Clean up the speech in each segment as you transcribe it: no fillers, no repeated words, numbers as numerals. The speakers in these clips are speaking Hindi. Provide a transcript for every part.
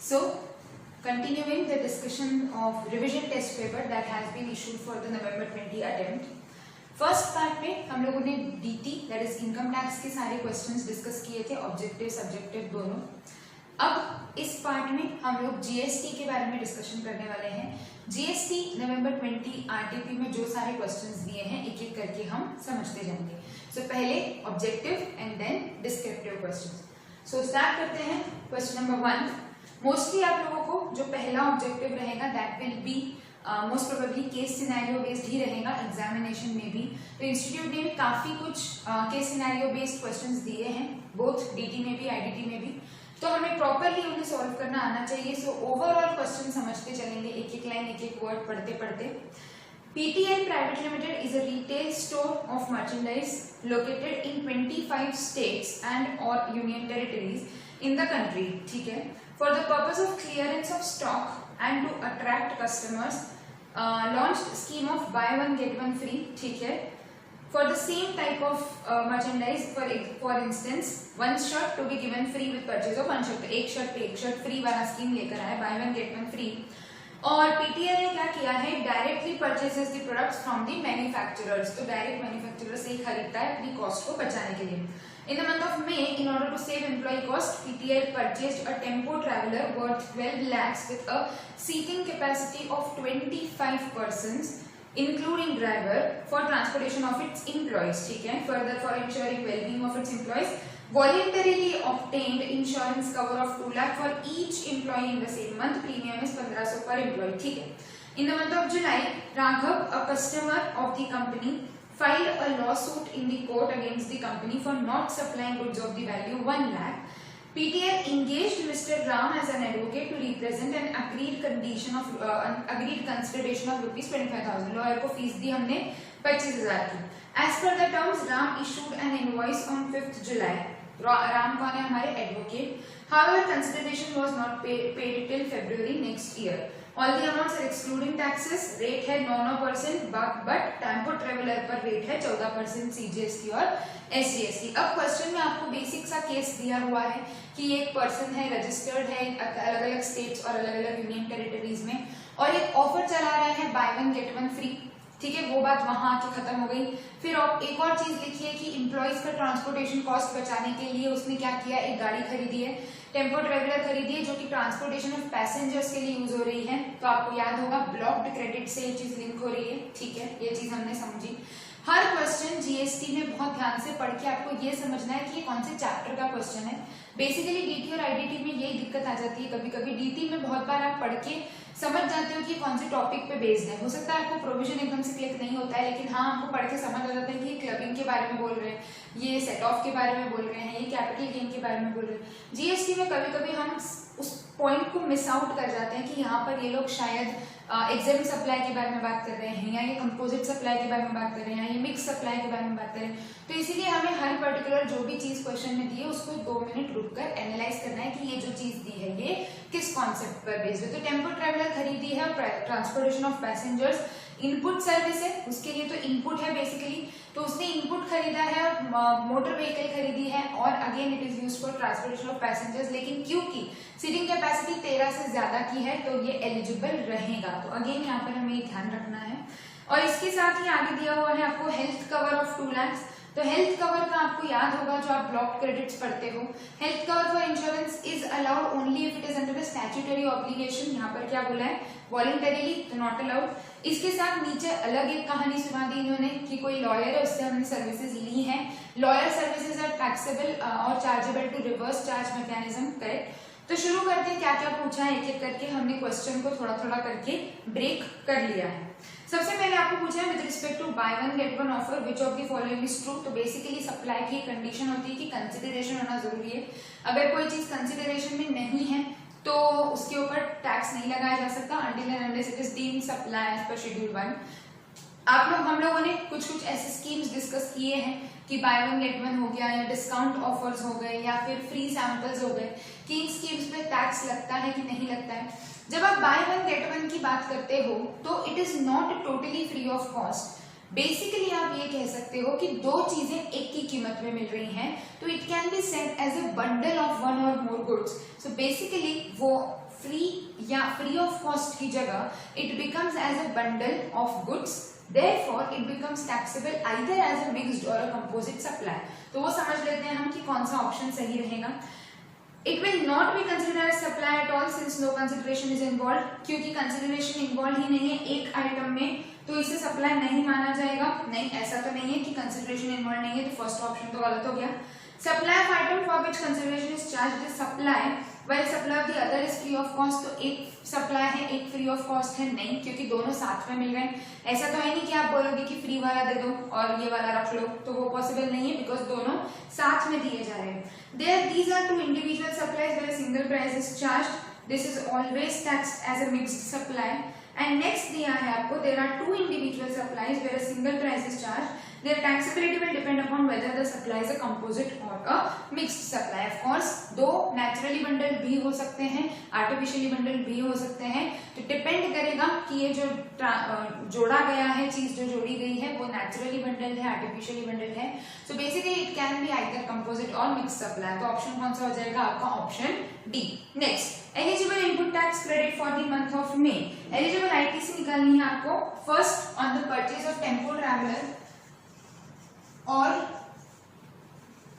So, continuing the discussion of revision test paper that has been issued for the November 20 attempt. First part में हम लोगों ने DT that is income tax के सारे क्वेश्चंस डिस्कस किए थे, ऑब्जेक्टिव सब्जेक्टिव दोनों। अब इस पार्ट में हम लोग जीएसटी के बारे में डिस्कशन करने वाले हैं। जीएसटी नवंबर 20 आरटीपी में जो सारे क्वेश्चंस दिए हैं एक एक करके हम समझते जाएंगे। सो पहले objective and then descriptive questions. So start करते हैं। क्वेश्चन नंबर 1, मोस्टली आप लोगों को जो पहला ऑब्जेक्टिव रहेगा that will be most probably case scenario based ही रहेगा एग्जामिनेशन में भी। तो इंस्टीट्यूट ने भी काफी कुछ केस सिनेरियो बेस्ड क्वेश्चंस दिए हैं, बोथ डीटी में भी आईडीटी में भी, तो हमें प्रॉपरली उन्हें सॉल्व करना आना चाहिए। सो ओवरऑल क्वेश्चन समझते चलेंगे, एक एक लाइन एक एक वर्ड पढ़ते पढ़ते। PTL Private Limited is a retail store of merchandise located in 25 states and or union territories in the country, ठीक है। For the purpose of clearance of stock and to attract customers, launched scheme of buy one get one free, ठीक है। For the same type of merchandise, for instance, one shirt to be given free with purchase of one shirt, तो एक शर्ट पे एक शर्ट फ्री वाला स्कीम लेकर आए, buy one get one free। और पीटीएल ने क्या किया है, directly purchases the products from the manufacturers, तो डायरेक्ट मैन्युफैक्चरर से ही खरीदता है अपनी कॉस्ट को बचाने के लिए। In the month of May, in order to save employee cost, PTL purchased a tempo traveler worth 12 lakhs with a seating capacity of 25 persons, including driver, for transportation of its employees. ठीक है। Further, for ensuring well-being of its employees, voluntarily obtained insurance cover of 2 lakh for each employee in the same month. Premium is 1500 per employee. ठीक है। In the month of July, Raghav, a customer of the company, filed a lawsuit in the court against the company for not supplying goods of the value 1 lakh. PTL engaged Mr. Ram as an advocate to represent an agreed consideration of rupees 25,000. Lawyer को फीस दी हमने 25,000 की। As per the terms, Ram issued an invoice on 5th July. Ram कौन है, हमारे advocate. However, consideration was not paid till February next year. All the amounts are excluding taxes. Rate है 9% but टेम्पो ट्रेवलर पर रेट है 14% CGST और SGST। अब क्वेश्चन में आपको बेसिक सा केस दिया हुआ है कि एक पर्सन है, रजिस्टर्ड है अलग अलग स्टेट्स और अलग अलग यूनियन टेरिटरीज में, और एक ऑफर चला रहा है bye one get one free, ठीक है। वो बात वहां आके खत्म हो गई। फिर एक और चीज लिखी है कि एम्प्लॉइज का ट्रांसपोर्टेशन कॉस्ट बचाने के लिए उसने क्या किया, एक गाड़ी खरीदी है, टेम्पो ट्रेवलर खरीदी है, जो कि ट्रांसपोर्टेशन ऑफ पैसेंजर्स के लिए यूज हो रही है। तो आपको याद होगा ब्लॉक्ड क्रेडिट से ये चीज लिंक हो रही है, ठीक है। ये चीज हमने समझी। हर क्वेश्चन जीएसटी में बहुत ध्यान से पढ़ के आपको ये समझना है कि ये कौन से चैप्टर का क्वेश्चन है। बेसिकली डीटी और आईडीटी में यही दिक्कत आ जाती है कभी कभी। डीटी में बहुत बार आप पढ़ के समझ जाते हो कि कौन से टॉपिक पे बेस्ड है। हो सकता है आपको प्रोविजन एकदम से क्लिक नहीं होता है, लेकिन हाँ आपको पढ़ के समझ आ जाता है कि ये क्लबिंग के बारे में बोल रहे हैं, ये सेट ऑफ के बारे में बोल रहे हैं, ये कैपिटल गेन के बारे में बोल रहे हैं। जीएसटी में कभी कभी हम उस पॉइंट को मिस आउट कर जाते हैं कि यहाँ पर ये लोग शायद एग्जाम सप्लाई के बारे में बात कर रहे हैं, या ये कंपोजिट सप्लाई के बारे में बात कर रहे हैं, या ये मिक्स सप्लाई के बारे में बात कर रहे हैं। तो इसीलिए हमें हर पर्टिकुलर जो भी चीज क्वेश्चन में दी है उसको 2 मिनट रुककर एनालाइज करना है कि ये जो चीज दी है ये किस कॉन्सेप्ट पर बेस्ड है। तो टेम्पो ट्रेवलर खरीदी है, transportation of passengers input service है, उसके लिए तो इनपुट है बेसिकली, तो उसने इनपुट खरीदा है और मोटर व्हीकल खरीदी है, और again it is used for transportation of passengers. लेकिन क्योंकि सीटिंग कैपेसिटी 13 से ज्यादा की है तो ये एलिजिबल रहेगा। तो अगेन यहाँ पर हमें ध्यान रखना है। और इसके साथ ही आगे दिया हुआ है आपको हेल्थ कवर ऑफ 2 lakhs। तो हेल्थ कवर का आपको याद होगा जो आप ब्लॉक क्रेडिट्स पढ़ते हो, health cover for insurance is allowed only if it is under the statutory obligation. यहाँ पर क्या बोला है, वॉलंटरीली तो नॉट अलाउड। इसके साथ नीचे अलग एक कहानी सुना दी इन्होंने कि कोई लॉयर है, उससे हमने सर्विसेज ली हैं। लॉयर सर्विसेज आर टैक्सेबल और chargeable to reverse charge mechanism, correct. तो शुरू करते हैं, क्या क्या पूछा है एक एक करके। हमने क्वेश्चन को थोड़ा थोड़ा करके ब्रेक कर लिया है। सबसे पहले आपको पूछा है with respect to buy one get one offer which of the following is true. So basically supply की कंडीशन होती है कि कंसिडरेशन होना जरूरी है। अगर कोई चीज कंसिडरेशन में नहीं है तो उसके ऊपर टैक्स नहीं लगाया जा सकता until and unless it is deemed supply as per schedule 1। हम लोगों ने कुछ ऐसे स्कीम्स डिस्कस किए हैं कि बाय वन गेट वन हो गया, या डिस्काउंट ऑफर्स हो गए, या फिर फ्री सैंपल्स हो गए, कि इन स्कीम्स पे टैक्स लगता है कि नहीं लगता है। जब आप बाय वन गेट वन की बात करते हो तो it is not totally free of cost. Basically आप ये कह सकते हो कि दो चीजें एक की कीमत में मिल रही हैं, तो it can be said as a bundle of one और मोर गुड्स। सो बेसिकली वो फ्री या फ्री ऑफ कॉस्ट की जगह it becomes as a bundle of goods, therefore it becomes taxable either as a mixed or a composite supply। तो वो समझ लेते हैं हम कि कौन सा ऑप्शन सही रहेगा। It will not be considered as supply at all since no consideration is involved, क्योंकि consideration involved ही नहीं है एक आइटम में, तो इसे सप्लाई नहीं माना जाएगा। नहीं, ऐसा तो नहीं है कि कंसिडरेशन इन्वॉल्व नहीं है, तो फर्स्ट ऑप्शन तो गलत हो गया। Supply of item for which consideration is charged is supply while supply of the other is free of cost. तो एक सप्लाई है एक फ्री ऑफ कॉस्ट है, नहीं, क्योंकि दोनों साथ में मिल गए। ऐसा तो है नहीं कि आप बोलोगे कि फ्री वाला दे दो और ये वाला रख लो, तो वो पॉसिबल नहीं है बिकॉज दोनों साथ में दिए जा रहे हैं। These are two individual supplies where a single price is charged. This is always taxed as a mixed supply. And next दिया है आपको, there are two individual supplies where a single price is charged. Their taxability will depend upon whether the supply is a composite or a mixed supply. Of course, दो naturally bundled भी हो सकते हैं, artificially bundled भी हो सकते हैं, तो डिपेंड करेगा कि ये जो जोड़ा गया है, चीज जो जोड़ी गई है वो naturally bundled है, artificially bundled है। So basically it can be either composite or mixed supply। तो ऑप्शन कौन सा हो जाएगा आपका? Option D. Next, eligible input tax credit for the month of May. Eligible ITC निकालनी है आपको। First, on the purchase of tempo traveller और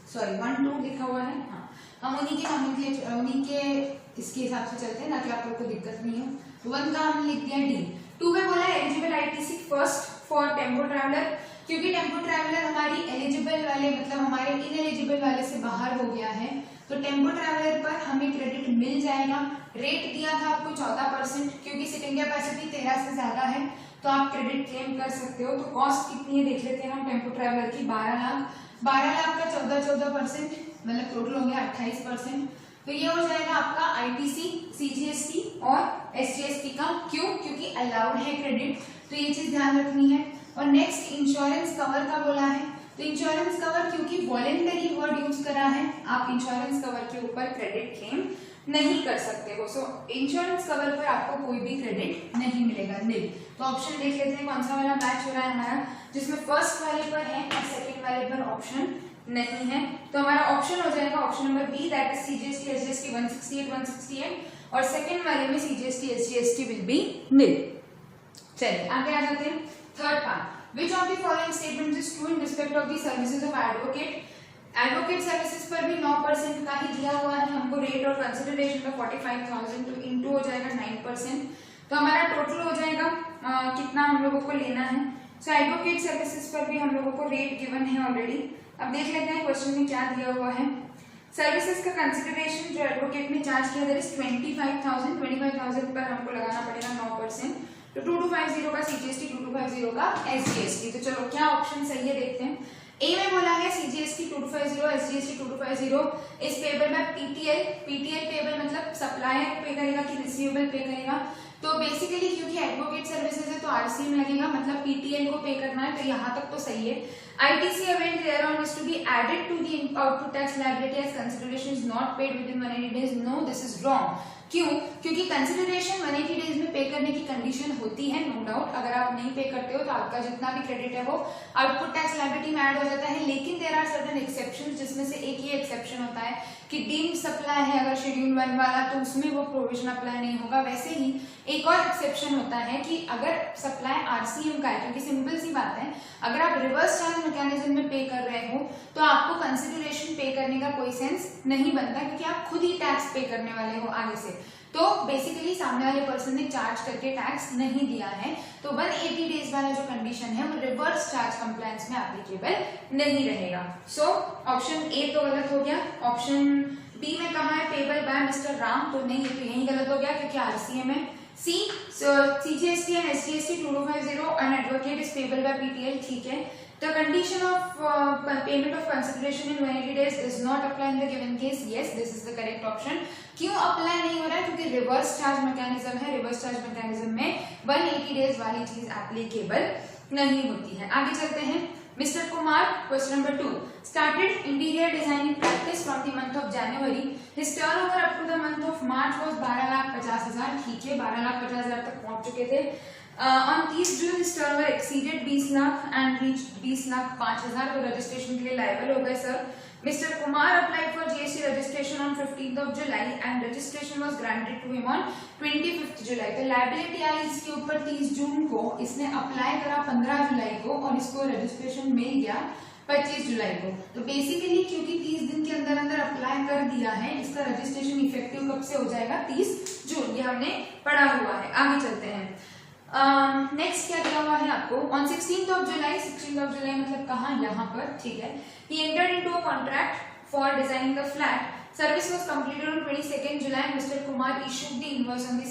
1-2 लिखा हुआ है, हाँ, हम उन्हीं के इसके हिसाब से चलते हैं ताकि आप लोग को दिक्कत नहीं हो। 1 का हमने लिख दिया डी। 2 में बोला eligible ITC first for tempo traveller, क्योंकि टेम्पो ट्रैवलर हमारी एलिजिबल वाले मतलब हमारे इनएलिजिबल वाले से बाहर हो गया है, तो टेम्पो ट्रैवलर पर हमें क्रेडिट मिल जाएगा। रेट दिया था आपको 14%, क्योंकि सिटिंग कैपेसिटी 13 से ज्यादा है तो आप क्रेडिट क्लेम कर सकते हो। तो कॉस्ट कितनी है देख लेते हैं हम टेम्पो ट्रैवलर की, 12 लाख का 14% मतलब टोटल हो गया 28%। तो ये हो जाएगा आपका आईटीसी, सीजीएसटी और एसजीएसटी का। क्यों? क्योंकि अलाउड है क्रेडिट, तो ये चीज ध्यान रखनी है। और नेक्स्ट इंश्योरेंस कवर का बोला है, तो इंश्योरेंस कवर क्योंकि वॉलेंटरी वर्ड यूज करा है, आप इंश्योरेंस कवर के ऊपर क्रेडिट क्लेम नहीं कर सकते हो। सो इंश्योरेंस कवर पर आपको कोई भी क्रेडिट नहीं मिलेगा, नहीं। तो ऑप्शन देख लेते हैं कौन सा वाला मैच हो रहा है हमारा, जिसमें फर्स्ट वाले पर है और सेकंड वाले पर ऑप्शन नहीं है। तो हमारा ऑप्शन हो जाएगा option number B, that is CGST SGST 168 और सेकंड वाले में CGST SGST will be nil. चलिए आगे आ जाते हैं। Third part, which of the following statements is true in respect of the services of advocate। Advocate services पर भी 9% का ही दिया हुआ है हमको रेट और कंसिडरेशन का 45,000, तो इनटू हो जाएगा 9%। तो हमारा टोटल हो जाएगा कितना हम लोगों को लेना है। सो एडवोकेट सर्विसेज पर भी हम लोगों को रेट गिवन है ऑलरेडी। अब देख लेते हैं क्वेश्चन में क्या दिया हुआ है। सर्विसेज का कंसिडरेशन जो एडवोकेट ने चार्ज किया दैट इज 25,000 पर हमको लगाना पड़ेगा 9%। तो 2250 का सीजीएसटी, 2250 का एसजीएसटी। तो चलो क्या ऑप्शन सही है देखते हैं। ए में बोला है सीजीएसटी 2250, एसजीएसटी 2250 इस पेबल में पीटीएल पेबल मतलब सप्लायर पे करेगा कि रिसीवेबल पे करेगा। तो बेसिकली क्योंकि एडवोकेट सर्विसेज है तो आरसीएम लगेगा, मतलब पीटीएल को पे करना है, तो यहाँ तक तो सही है। ITC event thereon is to be added to the output tax liability as consideration is not paid within 180 days। No, this is wrong। क्यों? क्योंकि कंसिडरेशन 180 डेज में पे करने की कंडीशन होती है, नो डाउट। अगर आप नहीं पे करते हो तो आपका जितना भी क्रेडिट है वो आउटपुट टैक्स लायबिलिटी में ऐड हो जाता है। लेकिन देयर आर सर्टेन एक्सेप्शंस, जिसमें से एक ये एक्सेप्शन होता है कि डीम्ड सप्लाई है अगर शेड्यूल 1 वाला, तो उसमें वो प्रोविजन अप्लाई नहीं होगा। वैसे ही एक और एक्सेप्शन होता है कि अगर सप्लाई आरसीएम का है, क्योंकि सिंपल सी बात है अगर आप रिवर्स चार्ज मैकेनिज्म में पे कर रहे हो तो आपको कंसिडरेशन पे करने का कोई सेंस नहीं बनता, क्योंकि आप खुद ही टैक्स पे करने वाले हो आगे से। तो बेसिकली सामने वाले पर्सन ने चार्ज करके टैक्स नहीं दिया है, तो 180 डेज वाला जो कंडीशन है वो रिवर्स चार्ज कंप्लायंस में एप्लीकेबल नहीं रहेगा। सो ऑप्शन ए तो गलत हो गया। ऑप्शन बी में कहा है पेबल बाय मिस्टर राम, तो नहीं, ये तो यही गलत हो गया क्योंकि आरसीएम है। C, CGST and SGST 2250 and advocate is payable by PTL, ठीक है। The condition of payment of consideration in 180 days does not apply in the given case। Yes, this is the correct option। क्यों अप्लाई नहीं हो रहा है? क्योंकि रिवर्स चार्ज मैकेनिज्म है। रिवर्स चार्ज मैकेनिज्म में 180 डेज वाली चीज एप्लीकेबल नहीं होती है। आगे चलते हैं। Mister Kumar, question number 2, started interior designing practice from the month of January। His turnover up to the month of March was 12,50,000, ठीक है, 12,50,000 तक पहुंच चुके थे। On 30 June his turnover exceeded 20 lakh and reached 20,05,000, तो रजिस्ट्रेशन के लिए लायबल हो गए sir. Mister Kumar applied for GST registration on 15th of July and registration was granted to him on 25th July. तो liability आई इसके ऊपर 30 जून को, इसने अप्लाई करा 15 जुलाई को और इसको रजिस्ट्रेशन मिल गया 25 जुलाई को। तो बेसिकली क्योंकि 30 दिन के अंदर अंदर अप्लाई कर दिया है, इसका रजिस्ट्रेशन इफेक्टिव कब से हो जाएगा? 30 जून। ये हमने पढ़ा हुआ है। आगे चलते हैं। नेक्स्ट क्या दिया हुआ है आपको? On 16th of July, 16th of July मतलब कहाँ? यहाँ पर, ठीक है। He entered into a contract for designing the flat. Service was completed on 22nd July. Mr. Kumar issued the invoice on the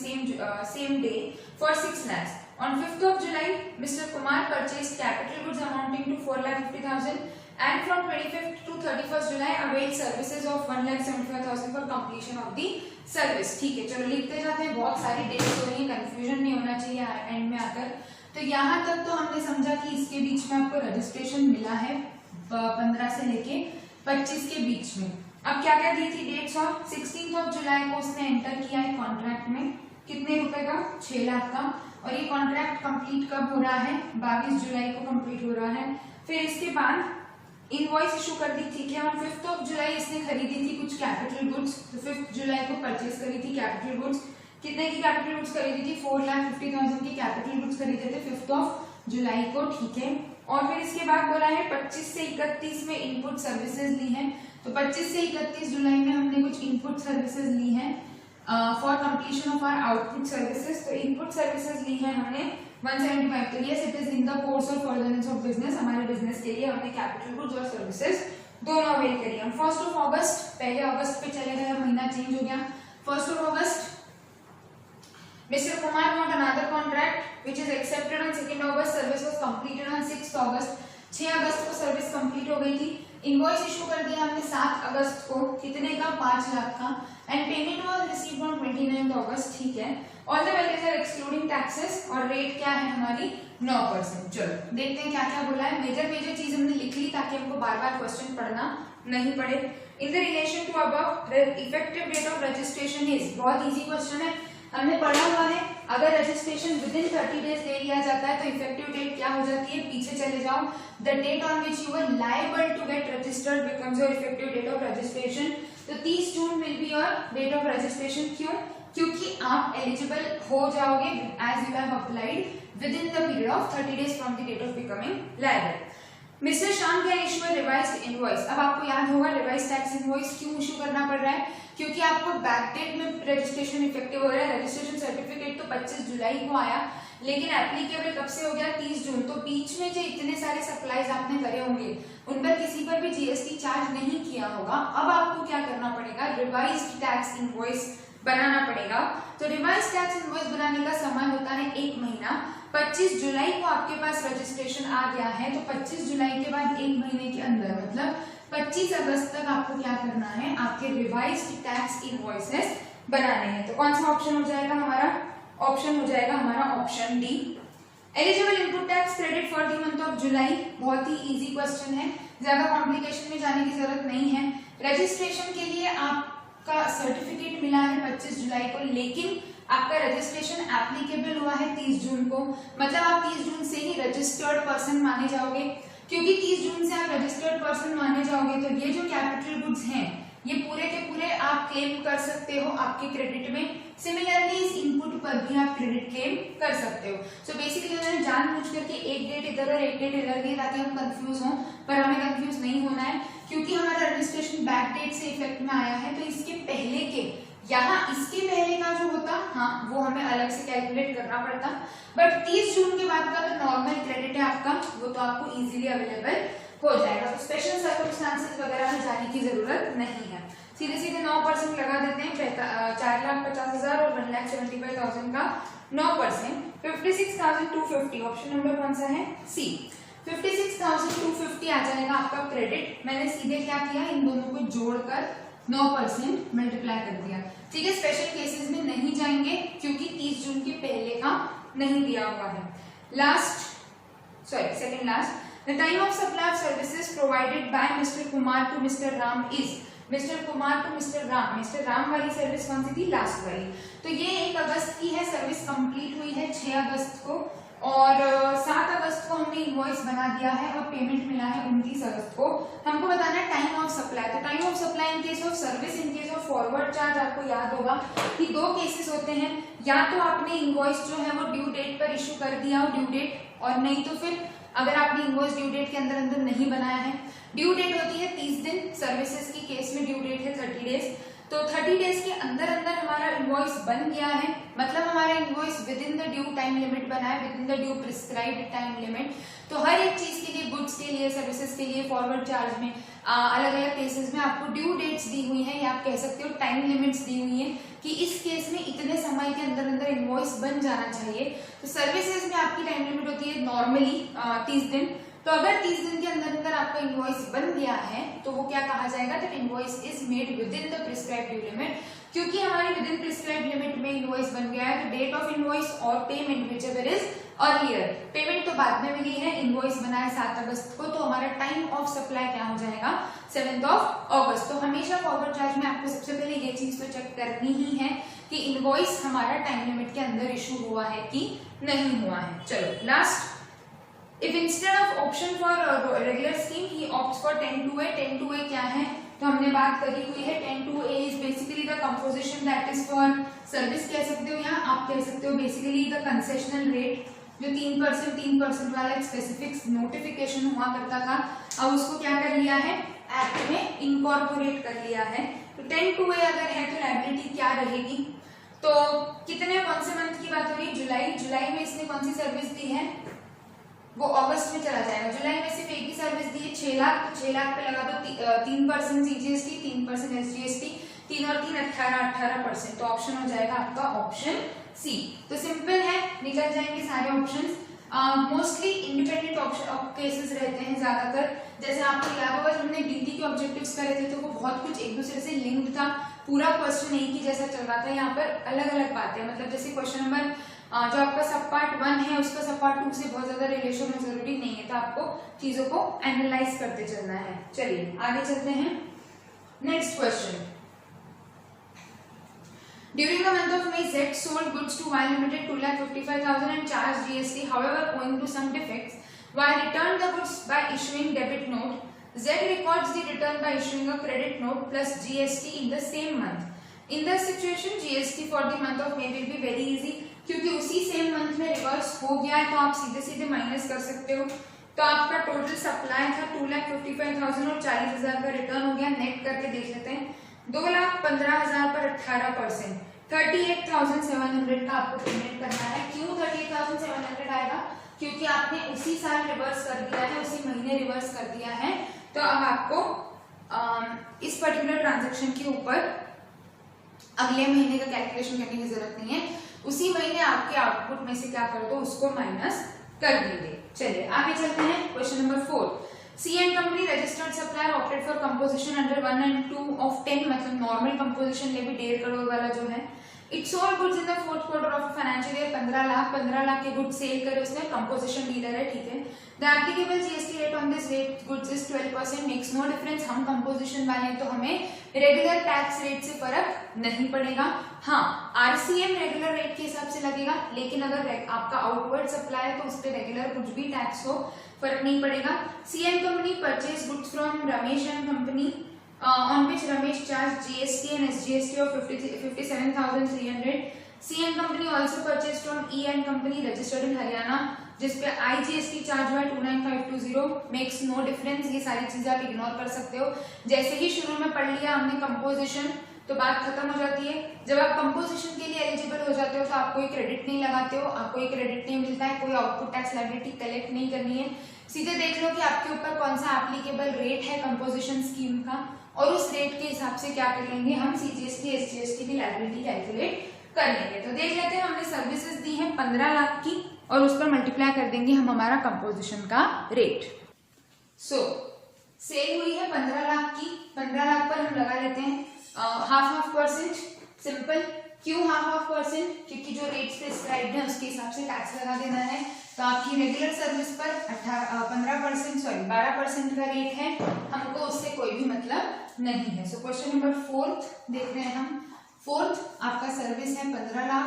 same day for 6 lakhs. On 5th of July, Mr. Kumar purchased capital goods amounting to 4,50,000 and from 25th to 31st July availed services of 1,75,000 for completion of the service. ठीक है, चलो लिखते जाते हैं। बहुत सारी डेट्स हो रही है, कंफ्यूजन नहीं होना चाहिए एंड में आकर। तो यहाँ तक तो हमने समझा कि इसके बीच में आपको रजिस्ट्रेशन मिला है 15 से लेके 25 के बीच में। अब क्या क्या दी थी डेट्स? और 16th of July को उसने एंटर किया है कॉन्ट्रैक्ट में, कितने रुपए का? 6 लाख का। और ये कॉन्ट्रैक्ट कंप्लीट कब हो रहा है? 22 जुलाई को कंप्लीट हो रहा है। फिर इसके बाद इनवॉइस इशू कर दी, ठीक है। ऑन 5th of July इसने खरीदी थी कुछ कैपिटल गुड्स, तो 5th जुलाई को परचेज करी थी कैपिटल गुड्स। कितने की कैपिटल गुड्स खरीदी थी? 4,50,000 की कैपिटल गुड्स खरीदे थे 5th of July को, ठीक है। और फिर इसके बाद बोला है 25 से 31 में इनपुट सर्विसेज ली है। तो 25 से 31 जुलाई में हमने कुछ इनपुट सर्विसेज ली है for completion of our output services. तो इनपुट सर्विसेज ली है हमने 175। तो yes, it is in the course of furtherance of business. हमारे बिजनेस के लिए हमने कैपिटल गुड्स और सर्विसेज दोनों अवेल करी। ऑन 1st of August, पहले अगस्त पे चले गए, महीना चेंज हो गया। 1st of August, Mr. Kumar got another contract which is accepted on 2nd August. Service was completed on 6th August. 6 अगस्त को सर्विस कंप्लीट हो गई थी। इनवॉइस इशू कर दिया हमने 7 अगस्त को, कितने का? 5 लाख का। And payment was received on 29th August, ठीक है। All the values are excluding taxes और रेट क्या है हमारी? 9%। चलो देखते हैं क्या क्या बोला है। मेजर चीज हमने लिख ली ताकि हमको बार बार क्वेश्चन पढ़ना नहीं पड़े। In the relation to above the effective date of registration is, बहुत इजी क्वेश्चन है, हमने पढ़ा हुआ है। अगर रजिस्ट्रेशन विद इन 30 डेज दे दिया जाता है तो इफेक्टिव डेट क्या हो जाती है? पीछे चले जाओ। The date on which you are liable to get registered becomes your effective date of registration. तो 30 June will be your date of registration. क्यों? क्योंकि आप एलिजिबल हो जाओगे as you have applied within the period of 30 days from the date of becoming liable. Mister Shyam can issue revised invoice. अब आपको याद होगा रिवाइज टैक्स इनवॉइस क्यों इशू करना पड़ रहा है? क्योंकि आपको बैक डेट में रजिस्ट्रेशन इफेक्टिव हो रहा है। रजिस्ट्रेशन सर्टिफिकेट तो 25 जुलाई को आया, लेकिन एप्लीकेबल कब से हो गया? 30 जून। तो बीच में जो इतने सारे सप्लाईज आपने करे होंगे उन पर किसी पर भी जीएसटी चार्ज नहीं किया होगा। अब आपको क्या करना पड़ेगा? रिवाइज्ड टैक्स इनवॉइस बनाना पड़ेगा। तो रिवाइज टैक्स इनवॉइस बनाने का समय होता है 1 महीना। 25 जुलाई को आपके पास रजिस्ट्रेशन आ गया है, तो 25 जुलाई के बाद 1 महीने के अंदर मतलब 25 अगस्त तक आपको क्या करना है? आपके रिवाइज्ड टैक्स इनवॉइसेस बनाने हैं। तो कौन सा ऑप्शन हो जाएगा हमारा? ऑप्शन हो जाएगा हमारा option D. Eligible input tax credit for the month of July, बहुत ही इजी क्वेश्चन है, ज्यादा कॉम्प्लिकेशन में जाने की जरूरत नहीं है। रजिस्ट्रेशन के लिए आपका सर्टिफिकेट मिला है 25 जुलाई को, लेकिन आपका रजिस्ट्रेशन एप्लीकेबल हुआ है 30 जून को, मतलब आप 30 जून से ही रजिस्टर्ड पर्सन माने जाओगे। क्योंकि 30 जून से आप रजिस्टर्ड पर्सन माने जाओगे तो ये जो कैपिटल गुड्स हैं ये पूरे के पूरे आप क्लेम कर सकते हो आपके क्रेडिट में। सिमिलरली इस इनपुट पर भी आप क्रेडिट क्लेम कर सकते हो। सो बेसिकली उन्होंने जानबूझ करके एक डेट इधर और एक डेट इधर दी ताकि हम कंफ्यूज हों, पर हमें कंफ्यूज नहीं होना है क्योंकि हमारा रजिस्ट्रेशन बैक डेट से इफेक्ट में आया है। तो इसके पहले के यहाँ इसके पहले का जो होता हाँ वो हमें अलग से कैलकुलेट करना पड़ता, बट 30 जून के बाद का तो नॉर्मल क्रेडिट है आपका, वो तो आपको इजीली अवेलेबल हो जाएगा। तो स्पेशल सर्कमस्टांसेस वगैरह में जाने की जरूरत नहीं है। सीधे सीधे 9% लगा देते हैं। 4,50,000 और 1,75,000 का 9%, 56,250। ऑप्शन नंबर कौन सा है? सी। 56,250 आ जाएगा आपका क्रेडिट। मैंने सीधे क्या किया, इन दोनों को जोड़कर 9% मल्टीप्लाई कर दिया। ठीक है, स्पेशल केसेस में नहीं जाएंगे क्योंकि 30 जून के पहले का नहीं दिया हुआ है। Second last, the time of supply of services provided by mister Kumar to mister Ram is. Mister Kumar to mister Ram वाली सर्विस कौन सी थी? लास्ट वाली। तो ये 1 अगस्त की है, सर्विस कंप्लीट हुई है 6 अगस्त को, और 7 अगस्त को हमने इनवॉइस बना दिया है और पेमेंट मिला है 29 अगस्त को। हमको बताना है टाइम ऑफ सप्लाई। तो time of supply in case of service, in case of forward charge आपको याद होगा कि दो केसेस होते हैं, या तो आपने इनवॉइस जो है वो ड्यू डेट पर इश्यू कर दिया हो ड्यू डेट, और नहीं तो फिर अगर आपने इनवॉइस ड्यू डेट के अंदर अंदर नहीं बनाया है। ड्यू डेट होती है 30 दिन, सर्विसेज की केस में ड्यू डेट है 30 डेज। तो 30 डेज के अंदर अंदर हमारा इनवॉइस बन गया है, मतलब हमारा invoice with in the due time limit बना है, with in the due prescribed time limit. तो हर एक चीज के लिए, गुड्स के लिए, सर्विसेज के लिए, फॉरवर्ड चार्ज में अलग अलग केसेस में आपको ड्यू डेट्स दी हुई हैं, या आप कह सकते हो टाइम लिमिट्स दी हुई हैं कि इस केस में इतने समय के अंदर अंदर इनवॉइस बन जाना चाहिए। तो सर्विसेज में आपकी टाइम लिमिट होती है नॉर्मली 30 दिन। तो अगर 30 दिन के अंदर अंदर आपका इनवॉइस बन गया है तो वो क्या कहा जाएगा, that invoice is made with in the prescribed due limit. क्योंकि हमारी विद इन प्रिस्क्राइब्ड लिमिट में इनवॉइस बन गया है, तो डेट ऑफ इनवॉइस और payment whichever is earlier, payment तो बाद में मिली है, इनवॉइस बना है 7 अगस्त को, तो हमारा टाइम ऑफ सप्लाई क्या हो जाएगा, 7 अगस्त। तो हमेशा फॉरवर्ड चार्ज में आपको सबसे पहले ये चीज तो चेक करनी ही है कि इनवॉइस हमारा टाइम लिमिट के अंदर इशू हुआ है कि नहीं हुआ है। चलो last, if instead of option for regular scheme he opts for 10(2)(a), 10(2)(a) क्या है, तो हमने बात करी हुई है 10(2)(a) is basically the composition that is for service कह सकते हो, या आप कह सकते हो basically the concessional rate, जो 3% वाला एक स्पेसिफिक नोटिफिकेशन हुआ करता था, अब उसको क्या कर लिया है, एक्ट में इनकॉर्पोरेट कर लिया है। तो 10(2)(a) अगर है तो लायबिलिटी क्या रहेगी, तो कितने, कौन से मंथ की बात हो रही है, जुलाई में इसने कौन सी सर्विस दी है, वो अगस्त में चला जाएगा। जुलाई में सिर्फ एक ही सर्विस दी है 6 लाख, तो 6 लाख पे लगा दो 3% सीजीएसटी, 3% एसजीएसटी, 3 और 3 18%। तो ऑप्शन हो जाएगा आपका ऑप्शन सी। तो सिंपल है, निकल जाएंगे सारे options. Mostly independent option cases रहते हैं ज्यादातर, जैसे आपको याद होगा जब हमने डीटी के ऑब्जेक्टिव्स करे थे तो वो बहुत कुछ एक दूसरे से लिंक्ड था, पूरा क्वेश्चन एक ही जैसा चल रहा था। यहाँ पर अलग अलग बातें, मतलब जैसे क्वेश्चन नंबर जो आपका सब पार्ट 1 है उसका सब पार्ट 2 से बहुत ज्यादा रिलेशन में जरूरी नहीं है, तो आपको चीजों को एनालाइज करते चलना है। चलिए आगे चलते हैं। Next question, during the month of May, Z sold goods to Y Limited 2,55,000 and charged GST. However, owing to some defects, Y returned the goods by issuing debit note. Z records the return by issuing a credit note plus GST in the same month. In this situation, GST for the month of May will be very easy, क्योंकि उसी सेम मंथ में रिवर्स हो गया है तो आप सीधे सीधे माइनस कर सकते हो। तो आपका टोटल सप्लाई था 2,55,000 और 40,000 का रिटर्न हो गया। नेट करके देख लेते हैं, 2,15,000 पर 18%, 38,700 का आपको पेमेंट करना है। क्यों 38,700 आएगा, क्योंकि आपने उसी साल रिवर्स कर दिया है, उसी महीने रिवर्स कर दिया है। तो अब आपको इस पर्टिकुलर ट्रांजेक्शन के ऊपर अगले महीने का कैलकुलेशन करने की जरूरत नहीं है, उसी महीने आपके आउटपुट में से क्या कर दो, उसको माइनस कर देंगे। चलिए आगे चलते हैं। Question number 4, C and company registered supplier opted for composition under 1 and 2 of 10, मतलब नॉर्मल कंपोजिशन ले भी 1.5 करोड़ वाला जो है। It sold goods in the 4th quarter of financial year, 15 lakh के गुड्स सेल करे उसने, कंपोजिशन डीलर है, ठीक है। The applicable GST rate on this rate goods is 12%, makes no difference. हम कंपोजिशन वाले तो हमें रेगुलर टैक्स रेट से फर्क नहीं पड़ेगा। हाँ, आरसीएम रेगुलर रेट के हिसाब से लगेगा, लेकिन अगर आपका आउटवर्ड सप्लाई है तो उस पर रेगुलर कुछ भी टैक्स हो फर्क नहीं पड़ेगा। C and company purchase goods from Ramesh and company on which Ramesh charged GST and SGST of 57,300. C and company also purchased from E and company registered in Haryana, जिस पे IGST चार्ज हुआ 29520, makes no difference। ये सारी चीजें आप इग्नोर कर सकते हो। जैसे ही शुरू में पढ़ लिया हमने कंपोजिशन, तो बात खत्म हो जाती है। जब आप कंपोजिशन के लिए एलिजिबल हो जाते हो तो आप कोई क्रेडिट नहीं लगाते हो, आपको कोई क्रेडिट नहीं मिलता है, कोई आउटपुट टैक्स लायबिलिटी कलेक्ट नहीं करनी है। सीधे देख लो कि आपके ऊपर कौन सा एप्लीकेबल रेट है कंपोजिशन स्कीम का, और उस रेट के हिसाब से क्या कर लेंगे हम, सीजीएसटी एसजीएसटी की लायबिलिटी कैलकुलेट कर लेंगे। तो देख लेते हैं, हमने सर्विसेज दी है 15 लाख की और उस पर मल्टीप्लाई कर देंगे हम हमारा कंपोजिशन का रेट। सो सेल हुई है 15 लाख की, 15 लाख पर हम लगा लेते हैं 0.5%। सिंपल, क्यों 0.5%, क्योंकि जो रेट्स प्रिस्क्राइब्ड है उसके हिसाब से टैक्स लगा देना है। तो आपकी रेगुलर सर्विस पर 12% का रेट है, हमको उससे कोई भी मतलब नहीं है। सो क्वेश्चन नंबर 4 देख रहे हैं हम। 4th आपका सर्विस है 15 लाख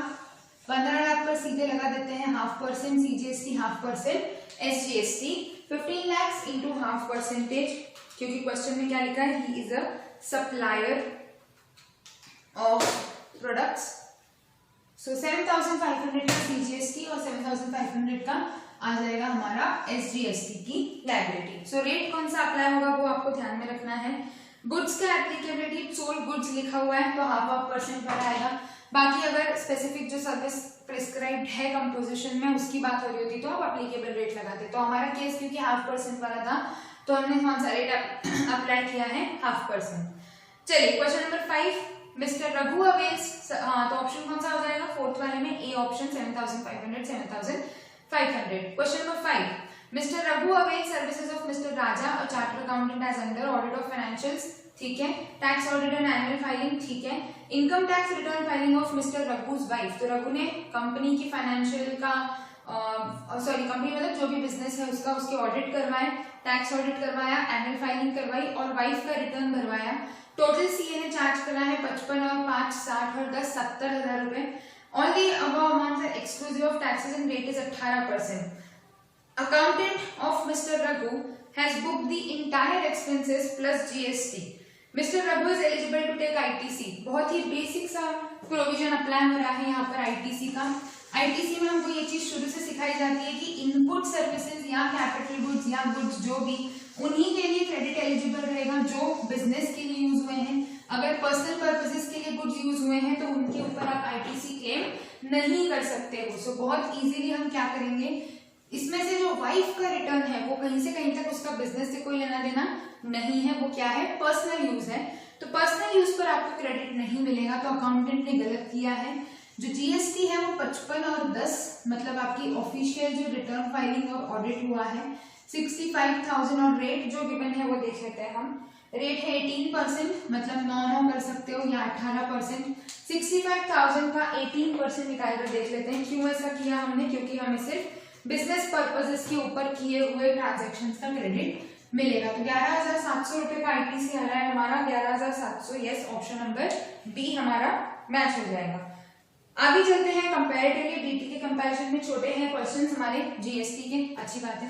15 लाख पर सीधे लगा देते हैं 0.5% CGST 0.5% SGST। 15 lakhs into 0.5%, क्योंकि क्वेश्चन में क्या लिखा है, he is a supplier of products. So 7,500 का CGST और 7,500 का आ जाएगा हमारा SGST की लायबिलिटी। सो रेट कौन सा अप्लाई होगा वो आपको ध्यान में रखना है। गुड्स का एप्लीकेबिलिटी सोल्ड गुड्स लिखा हुआ है तो 0.5% पर आएगा। बाकी अगर स्पेसिफिक जो सर्विस प्रिस्क्राइब्ड है कंपोजिशन में उसकी बात हो रही होती तो आप एप्लीकेबल रेट लगाते। तो हमारा केस क्योंकि 0.5% वाला था तो हमने कौन सा रेट अप्लाई किया है, 0.5%। चलिए question number 5, mister Raghu avails, तो ऑप्शन कौन सा हो जाएगा, फोर्थ वाले में A option 7,500 7,500। Question number 5, mister Raghu avails services of mister Raja a chartered accountant as under audit of financials, ठीक है। Tax audit and annual filing, ठीक है। Income tax return filing of mister Raghu's wife, तो रघु ने कंपनी की फाइनेंशियल का कंपनी मतलब जो भी बिजनेस है उसका उसके ऑडिट करवाए, टैक्स ऑडिट करवाया, एनुअल फाइलिंग करवाई और वाइफ का रिटर्न भरवाया। टोटल सीए ने चार्ज करा है 55 और 5 60 और 10 70,000 रुपए। All the above amounts are exclusive of taxes and rate is 18%. Accountant of Mr. Raghu has booked the entire expenses plus GST. Mr. Raghu is eligible to take ITC. बहुत ही बेसिक सा प्रोविजन अप्लाई हो रहा है यहाँ पर ITC का। ITC में हमको ये चीज शुरू से सिखाई जाती है कि इनपुट सर्विसेज या कैपिटल गुड्स या गुड्स जो भी उन्हीं के लिए क्रेडिट एलिजिबल रहेगा जो बिजनेस के लिए यूज हुए हैं। अगर पर्सनल पर्पसेस के लिए गुड्स यूज हुए हैं तो उनके ऊपर आप ITC क्लेम नहीं कर सकते हो। सो बहुत इजीली हम क्या करेंगे, इसमें से जो वाइफ का रिटर्न है वो कहीं से कहीं तक उसका बिजनेस से कोई लेना देना नहीं है, वो क्या है, पर्सनल यूज है। तो पर्सनल यूज पर आपको क्रेडिट नहीं मिलेगा, तो अकाउंटेंट ने गलत किया है। जो GST है वो 55 और 10 मतलब आपकी ऑफिशियल जो रिटर्न फाइलिंग और ऑडिट हुआ है 65,000 और रेट जो गिवन है वो देख लेते हैं हम। रेट है 18% मतलब 9 कर सकते हो या 18%। 65,000 का 18% निकाल कर देख लेते हैं। क्यों ऐसा किया हमने, क्योंकि हमें सिर्फ बिजनेस पर्पसेस के ऊपर किए हुए ट्रांजेक्शन का क्रेडिट मिलेगा। तो 11,700 रुपए का ITC आ रहा है हमारा, 11,700। यस, ऑप्शन नंबर बी हमारा मैच हो जाएगा। आगे चलते हैं कंपैरेटिवली DT के कंपैरिजन में छोटे हैं क्वेश्चंस हमारे GST के, अच्छी बात है।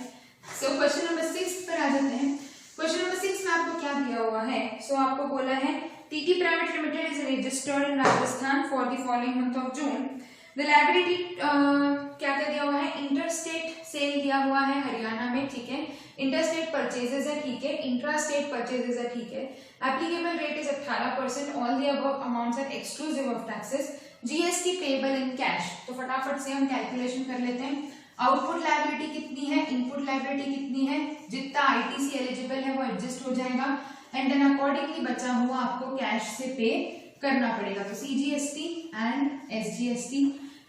सो क्वेश्चन नंबर 6 पर आ जाते हैं। क्वेश्चन नंबर 6 में आपको क्या दिया हुआ है, सो आपको बोला है TT private limited is registered in Rajasthan for the following month of June. The liability क्या क्या दिया हुआ है, इंटरस्टेट सेल दिया हुआ है हरियाणा में, ठीक है। इंटरस्टेट परचेजेस है, ठीक है। इंट्रास्टेट परचेजेस है, ठीक है। Applicable rate is 18%। All the above amounts are exclusive of taxes. GST payable in cash, तो फटाफट से हम कैलकुलेशन कर लेते हैं। आउटपुट लायबिलिटी कितनी है, इनपुट लायबिलिटी कितनी है, जितना ITC एलिजिबल है वो एडजस्ट हो जाएगा एंड देन अकॉर्डिंगली बचा हुआ आपको कैश से पे करना पड़ेगा। तो CGST एंड SGST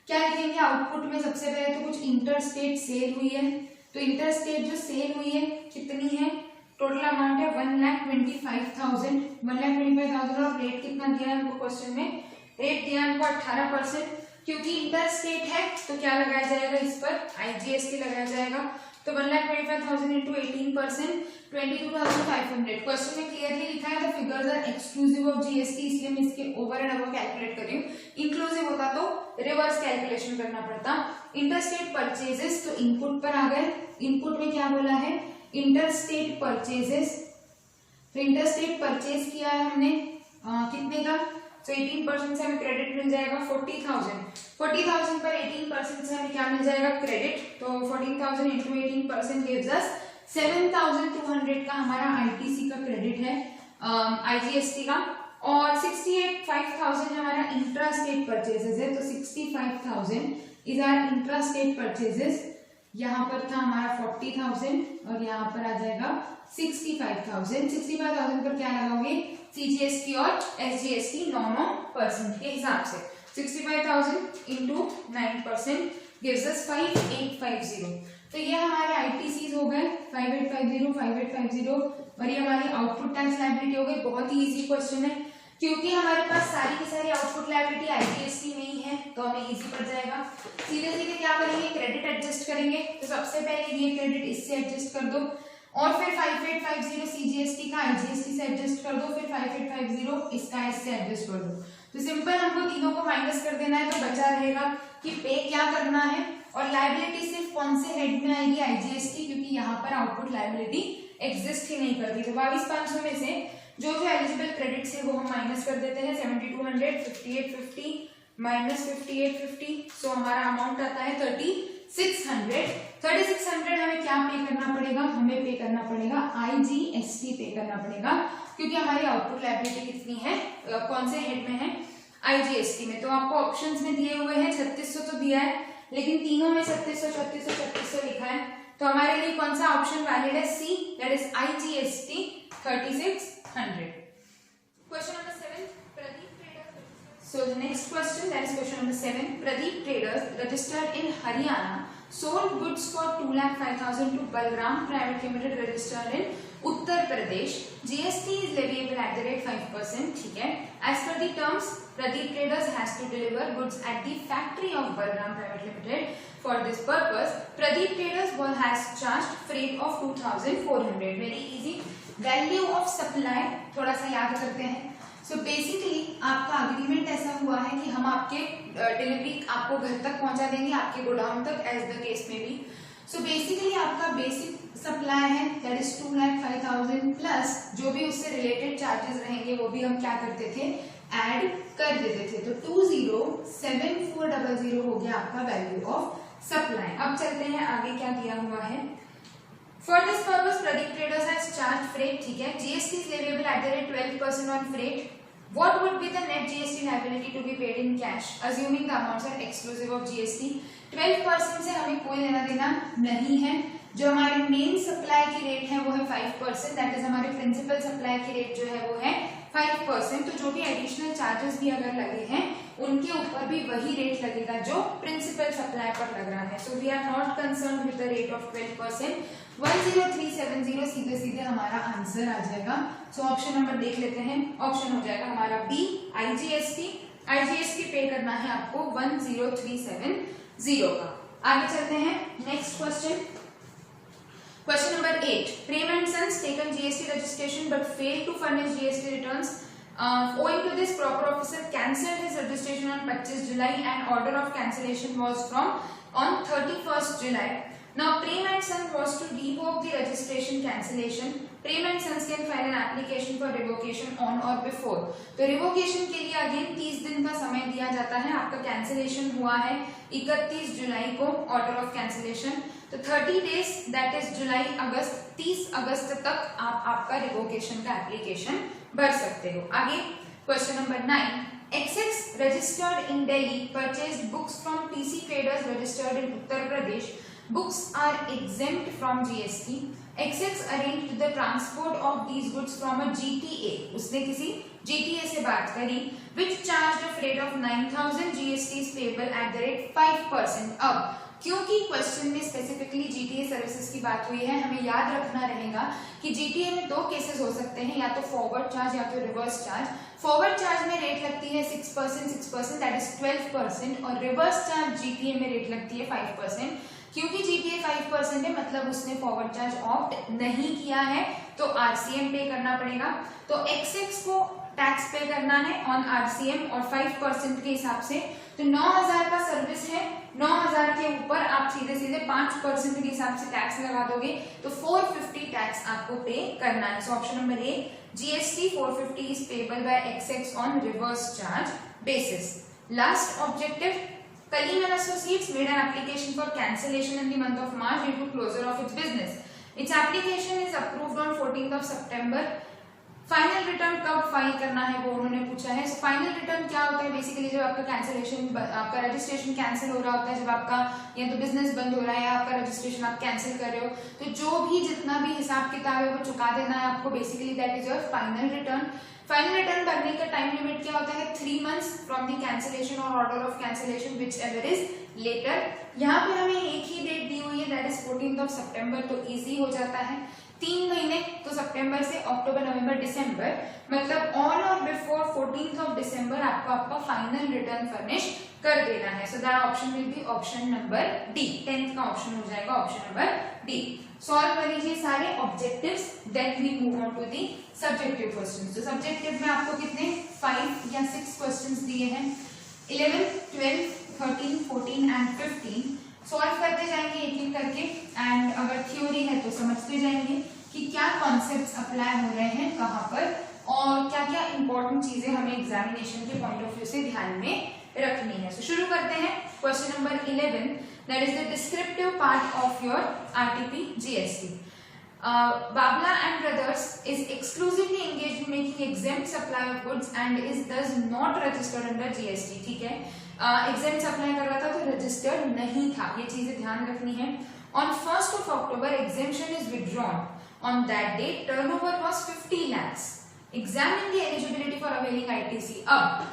क्या लिखेंगे, आउटपुट में सबसे पहले तो कुछ इंटरस्टेट सेल हुई है, तो इंटरस्टेट जो सेल हुई है कितनी है, टोटल अमाउंट है 1,25,000 1,25,000 और रेट कितना दिया है हमको क्वेश्चन में, रेट दिया हमको 18%। क्योंकि इंटरस्टेट है तो क्या लगाया जाएगा, इस पर IGST लगाया जाएगा। तो 1,25,000 इंटू 18% 22,500। क्वेश्चन में क्लियरली लिखा है the figures are exclusive of GST, इसलिए मैं इसके ओवर एंड अबव कैलकुलेट कर रही हूँ। इंक्लूसिव होता तो रिवर्स कैलकुलेशन करना पड़ता। इंटरस्टेट परचेजेस तो इनपुट पर आ गए, इनपुट में क्या बोला है, इंटरस्टेट परचेजेस। तो इंटरस्टेट परचेज किया है हमने कितने का, तो 18% से हमें क्रेडिट मिल जाएगा 40,000। 40,000 पर 18% से हमें क्या मिल जाएगा, क्रेडिट। तो 14,000 इंटू 18% गिव्स अस 7,200 का हमारा ITC का क्रेडिट है IGST का। और 68,500 हमारा इंट्रास्टेट परचेजेस है, तो 65,000 इज आवर इंट्रास्टेट परचेजेस। यहाँ पर था हमारा 40,000 और यहाँ पर आ जाएगा 65,000। 65,000 पर क्या लगाओगे, CGST और SGST 9% के हिसाब से। 65,000 इंटू 9% गिव्स अस 5,850। तो ये हमारे ITCs हो गए 5,850 5,850 और ये हमारी आउटपुट टैक्स लायबिलिटी हो गई। बहुत ही इजी क्वेश्चन है क्योंकि हमारे पास सारी की सारी आउटपुट लायबिलिटी IGST में ही है, तो हमें इजी पड़ जाएगा। सीधे सीधे क्या करेंगे, क्रेडिट एडजस्ट करेंगे। तो सबसे पहले ये क्रेडिट इससे एडजस्ट कर दो और फिर 5,850 CGST का IGST से एडजस्ट कर दो, फिर 5,850 इसका इससे एडजस्ट कर दो। तो सिंपल हमको तीनों को माइनस कर देना है, तो बचा रहेगा कि पे क्या करना है, और लायबिलिटी सिर्फ कौन से हेड में आएगी, आईजीएसटी, क्योंकि यहाँ पर आउटपुट लायबिलिटी एग्जिस्ट ही नहीं करती। तो 22,500 में से जो जो एलिजिबल क्रेडिट्स है वो हम माइनस कर देते हैं, 7200, 5850 माइनस 5850, सो हमारा अमाउंट आता है 3600। 3600 हमें क्या पे करना पड़ेगा, हमें पे करना पड़ेगा आईजीएसटी पे करना पड़ेगा, क्योंकि हमारी आउटपुट लायबिलिटी कितनी है, कौन से हेड में है, आईजीएसटी में। तो आपको ऑप्शंस में दिए हुए हैं 3600 तो दिया है, लेकिन तीनों में 3600 3600 3600 लिखा है, तो हमारे लिए कौन सा ऑप्शन वैलिड है, C, that is IGST 3600। Question number 7, Pradeep traders. So the next question, that is question number 7. Pradeep Traders registered in Haryana sold goods for 2,05,000 to Balram Private Limited registered in Uttar Pradesh. GST is leviable at the rate 5%. ठीक है. As per the terms, Pradeep Traders has to deliver goods at the factory of Balram Private Limited. For this purpose, Pradeep Traders has charged freight of 2,400. Very easy. Value of supply थोड़ा सा याद करते हैं। सो बेसिकली आपका अग्रीमेंट ऐसा हुआ है कि हम आपके डिलीवरी आपको घर तक पहुंचा देंगे, आपके गोडाउन तक, एज द केस में भी। सो बेसिकली आपका बेसिक सप्लाई है, दैट इज 2,05,000 प्लस जो भी उससे रिलेटेड चार्जेस रहेंगे वो भी हम क्या करते थे, ऐड कर देते थे। तो 207400 हो गया आपका वैल्यू ऑफ सप्लाई। अब चलते हैं आगे क्या दिया हुआ है। For this purpose, Pradeep Traders has charged freight, ठीक है, GST is leviable at the rate 12% on freight. What would be the net GST liability to be paid in cash, assuming the amounts are exclusive of GST? 12% से हमें कोई लेना देना नहीं है। जो हमारे मेन सप्लाई की रेट है वो है 5%, दैट इज हमारे प्रिंसिपल सप्लाई की रेट जो है वो है 5%। तो जो भी एडिशनल चार्जेस भी अगर लगे हैं उनके ऊपर भी वही रेट लगेगा जो प्रिंसिपल सप्लाई पर लग रहा है। So we are not concern with the rate of 12%। 10370 सीधे सीधे हमारा आंसर आ जाएगा। सो ऑप्शन नंबर देख लेते हैं, ऑप्शन हो जाएगा हमारा बी, आईजीएसटी। आईजीएसटी पे करना है आपको 10370 का। आगे चलते हैं next question. Question number 8. Prem and Sons taken GST registration but failed to furnish GST returns. Owing to this, proper officer cancelled his registration on 25 July and order of cancellation was on 31st July. Now, Prem and Sons was to revoke the registration cancellation. Prem and Sons can file an application for revocation on or before. तो revocation के लिए अगेन 30 दिन का समय दिया जाता है। आपका cancellation हुआ है 31 जुलाई को, order of cancellation। तो 30 डेज दैट इज जुलाई अगस्त, 30 अगस्त तक आप आपका रिवोकेशन का एप्लीकेशन भर सकते हो। आगे question number 9, XX registered in Delhi purchased books from TC Traders registered in Uttar Pradesh. Books are exempt from GST. XX arranged the transport of these goods from a GTA. उसने किसी GTA से बात करी, which charged a freight of 9,000. GST is payable at the rate 5%. अब क्योंकि क्वेश्चन में स्पेसिफिकली जीटीए सर्विसेज की बात हुई है, हमें याद रखना रहेगा कि जीटीए में दो केसेस हो सकते हैं, या तो फॉरवर्ड चार्ज या तो रिवर्स चार्ज। फॉरवर्ड चार्ज में रेट लगती है 6%, दैट इज 12%, और रिवर्स चार्ज जीटीए में रेट लगती है 5%। क्योंकि जीटीए 5% है मतलब उसने फॉरवर्ड चार्ज ऑप्ट नहीं किया है, तो आरसीएम पे करना पड़ेगा। तो एक्सएक्स को टैक्स पे करना है ऑन आरसीएम और 5% के हिसाब से। तो 9,000 का सर्विस है, 9,000 के ऊपर आप सीधे सीधे 5% के हिसाब से टैक्स लगा दोगे, तो 450 टैक्स आपको पे करना है। So option number A, GST 450 is payable bye XX on reverse charge basis. Last objective, Kalim and Associates made an application for cancellation in the month of March due to closure of its business. Its application is approved on 14th of September. Final return कब फाइल करना है वो उन्होंने पूछा है। फाइनल रिटर्न क्या होता है, बेसिकली जब आपका कैंसिलेशन, आपका रजिस्ट्रेशन कैंसिल हो रहा होता है, जब आपका या तो बिजनेस बंद हो रहा है या आपका रजिस्ट्रेशन आप कैंसिल कर रहे हो, तो जो भी जितना भी हिसाब किताब है वो चुका देना है आपको, basically that is your final return. Final return भरने का टाइम लिमिट क्या होता है, 3 months फ्रॉम द कैंसिलेशन और order of cancellation whichever is later. यहाँ पे हमें एक ही डेट दी हुई है, that is 14th of September, तो इजी हो जाता है। 3 महीने, तो सितंबर से अक्टूबर, नवंबर, दिसंबर, मतलब ऑन और बिफोर 14th of December आपको आपका फाइनल रिटर्न फर्निश कर देना है। So that option will be option number D, 10th का ऑप्शन हो जाएगा ऑप्शन नंबर डी। सॉल्व कर लीजिए सारे objectives, then we move on to the subjective questions. तो सब्जेक्टिव में आपको कितने 5 या 6 क्वेश्चंस दिए हैं, 11, 12, 13, 14 एंड 15 सॉल्व करते जाएंगे एक एक करके, एंड अगर थ्योरी है तो समझते जाएंगे कि क्या कॉन्सेप्ट्स अप्लाई हो रहे हैं कहाँ पर और क्या क्या इंपॉर्टेंट चीजें हमें एग्जामिनेशन के पॉइंट ऑफ व्यू से ध्यान में रखनी है। शुरू करते हैं question number 11, that is the descriptive part of your RTP GST. Babla and Brothers is exclusively engaged in making exempt supply of goods and is thus not registered under GST। ठीक है, exempt supply कर रहा था तो registered नहीं था, ये चीजें ध्यान रखनी है। On 1st of October exemption is withdrawn। On that date turnover was 50 lakhs। Examine the eligibility for availing ITC। अब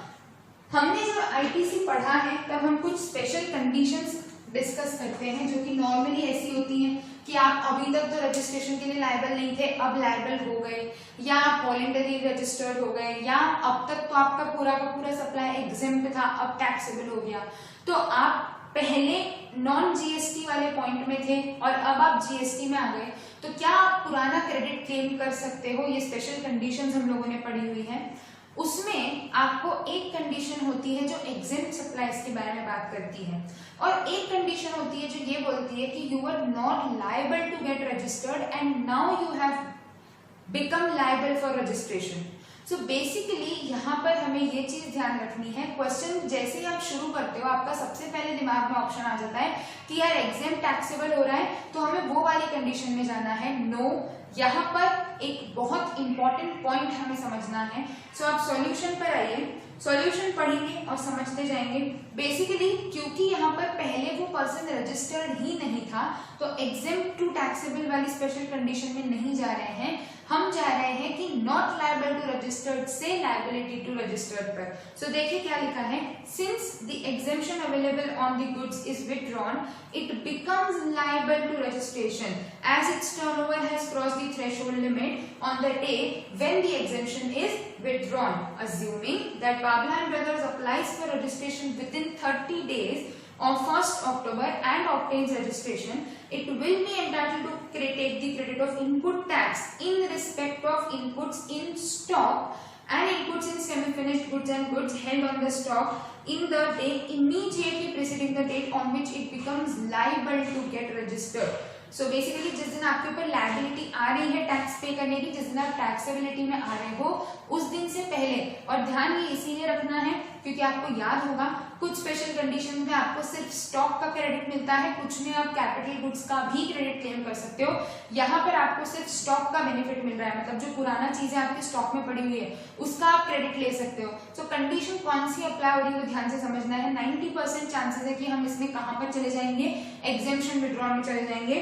हमने जब ITC पढ़ा है तब हम कुछ स्पेशल कंडीशंस डिस्कस करते हैं जो कि नॉर्मली ऐसी होती हैं कि आप अभी तक तो रजिस्ट्रेशन के लिए लायबल नहीं थे, अब लायबल हो गए, या आप वॉलंटरी रजिस्टर्ड हो गए, या अब तक तो आपका पूरा का पूरा सप्लाई एग्जेम्प्ट था अब टैक्सेबल हो गया। तो आप पहले नॉन जीएसटी वाले पॉइंट में थे और अब आप जीएसटी में आ गए, तो क्या आप पुराना क्रेडिट क्लेम कर सकते हो? ये स्पेशल कंडीशंस हम लोगों ने पढ़ी हुई है। उसमें आपको एक कंडीशन होती है जो एग्जेम्प्ट सप्लाईज के बारे में बात करती है, और एक कंडीशन होती है जो ये बोलती है कि you are not liable to get registered and now you have become liable for registration. So basically यहाँ पर हमें ये चीज ध्यान रखनी है, क्वेश्चन जैसे ही आप शुरू करते हो आपका सबसे पहले दिमाग में ऑप्शन आ जाता है कि यार एग्जेम्प्ट टैक्सेबल हो रहा है, तो हमें वो वाली कंडीशन में जाना है। नो, यहाँ पर एक बहुत इंपॉर्टेंट पॉइंट हमें समझना है। सो आप सॉल्यूशन पर आइए, सॉल्यूशन पढ़ेंगे और समझते जाएंगे। बेसिकली क्योंकि यहाँ पर पहले वो पर्सन रजिस्टर्ड ही नहीं था तो एग्जेम्प्ट टू टैक्सेबल वाली स्पेशल कंडीशन में नहीं जा रहे हैं, हम जा रहे हैं कि नॉट लायबल टू रजिस्टर्ड से लायबिलिटी टू रजिस्टर्ड पर। सो देखिए क्या लिखा है, since the exemption available on the goods is withdrawn it becomes liable to registration as its turnover has crossed the threshold limit on the day when the exemption is withdrawn, assuming that Babla and Brothers applies for registration within 30 days of 1st October and obtains registration, it will be entitled to take the credit of input tax in respect of inputs in stock and inputs in semi-finished goods and goods held on the stock in the day immediately preceding the date on which it becomes liable to get registered। So basically जिस दिन आपके ऊपर लायबिलिटी आ रही है टैक्स पे करने की, जिस दिन आप टैक्सेबिलिटी में आ रहे हो उस दिन से पहले, और ध्यान ये इसीलिए रखना है क्योंकि आपको याद होगा कुछ स्पेशल कंडीशन में आपको सिर्फ स्टॉक का क्रेडिट मिलता है, कुछ में आप कैपिटल गुड्स का भी क्रेडिट क्लेम कर सकते हो। यहाँ पर आपको सिर्फ स्टॉक का बेनिफिट मिल रहा है, मतलब जो पुराना चीजें आपके स्टॉक में पड़ी हुई है उसका आप क्रेडिट ले सकते हो। सो कंडीशन कौन सी अप्लाई हो रही है वो ध्यान से समझना है। 90% चांसेस है कि हम इसमें कहाँ पर चले जाएंगे, एग्जेम्पशन विड्रॉल में चले जाएंगे।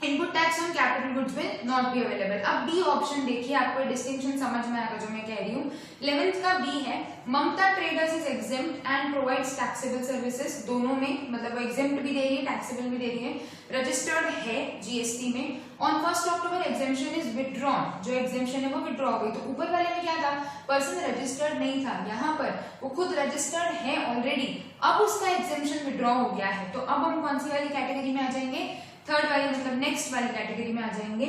Input tax on capital goods will not be available. अब बी ऑप्शन देखिए, आपको डिस्टिंक्शन समझ में आएगा जो मैं कह रही हूँ। 11th का बी है, Mamta traders is exempt and provides taxable services, दोनों में मतलब वो एग्जेम्प्ट भी दे रही है टैक्सेबल भी दे रही है, रजिस्टर्ड है जीएसटी में। On 1st October exemption is withdrawn, जो एग्जेम्पशन है वो विथड्रॉ हो गई। तो ऊपर वाले में क्या था, पर्सन रजिस्टर्ड नहीं था, यहाँ पर वो खुद रजिस्टर्ड है ऑलरेडी, अब उसका एग्जेम्पशन विथड्रॉ हो गया है। तो अब हम कौन सी वाली कैटेगरी में आ जाएंगे, थर्ड वाली मतलब नेक्स्ट वाली कैटेगरी में आ जाएंगे।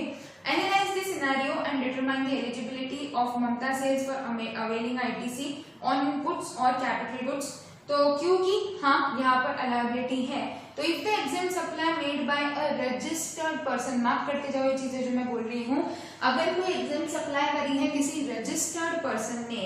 Analyse the scenario and determine the eligibility of Mamta sales for availing ITC on inputs और कैपिटल गुड्स। तो क्योंकि हाँ यहाँ पर अलाइबिलिटी है, तो if the exempt supply made by a registered person, माफ करते जाओ ये चीजें जो मैं बोल रही हूँ, अगर कोई एग्जेम्प्ट सप्लाई करी है किसी रजिस्टर्ड पर्सन ने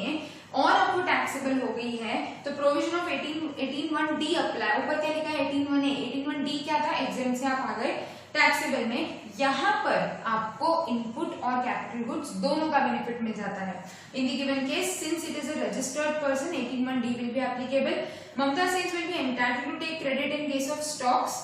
और अब वो टैक्सेबल हो गई है, तो प्रोविजन ऑफ 18(1)(d) अप्लाई। ऊपर क्या लिखा है 18(1)(a), 18(1)(d) क्या था, एग्जेम्प्ट से आप आ गए टैक्सेबल में। यहाँ पर आपको इनपुट और कैपिटल गुड्स दोनों का बेनिफिट मिल जाता है। In the given case since it is a registered person 18(1)(d) will be applicable. Mamta sales will be entitled to take credit in case of stocks,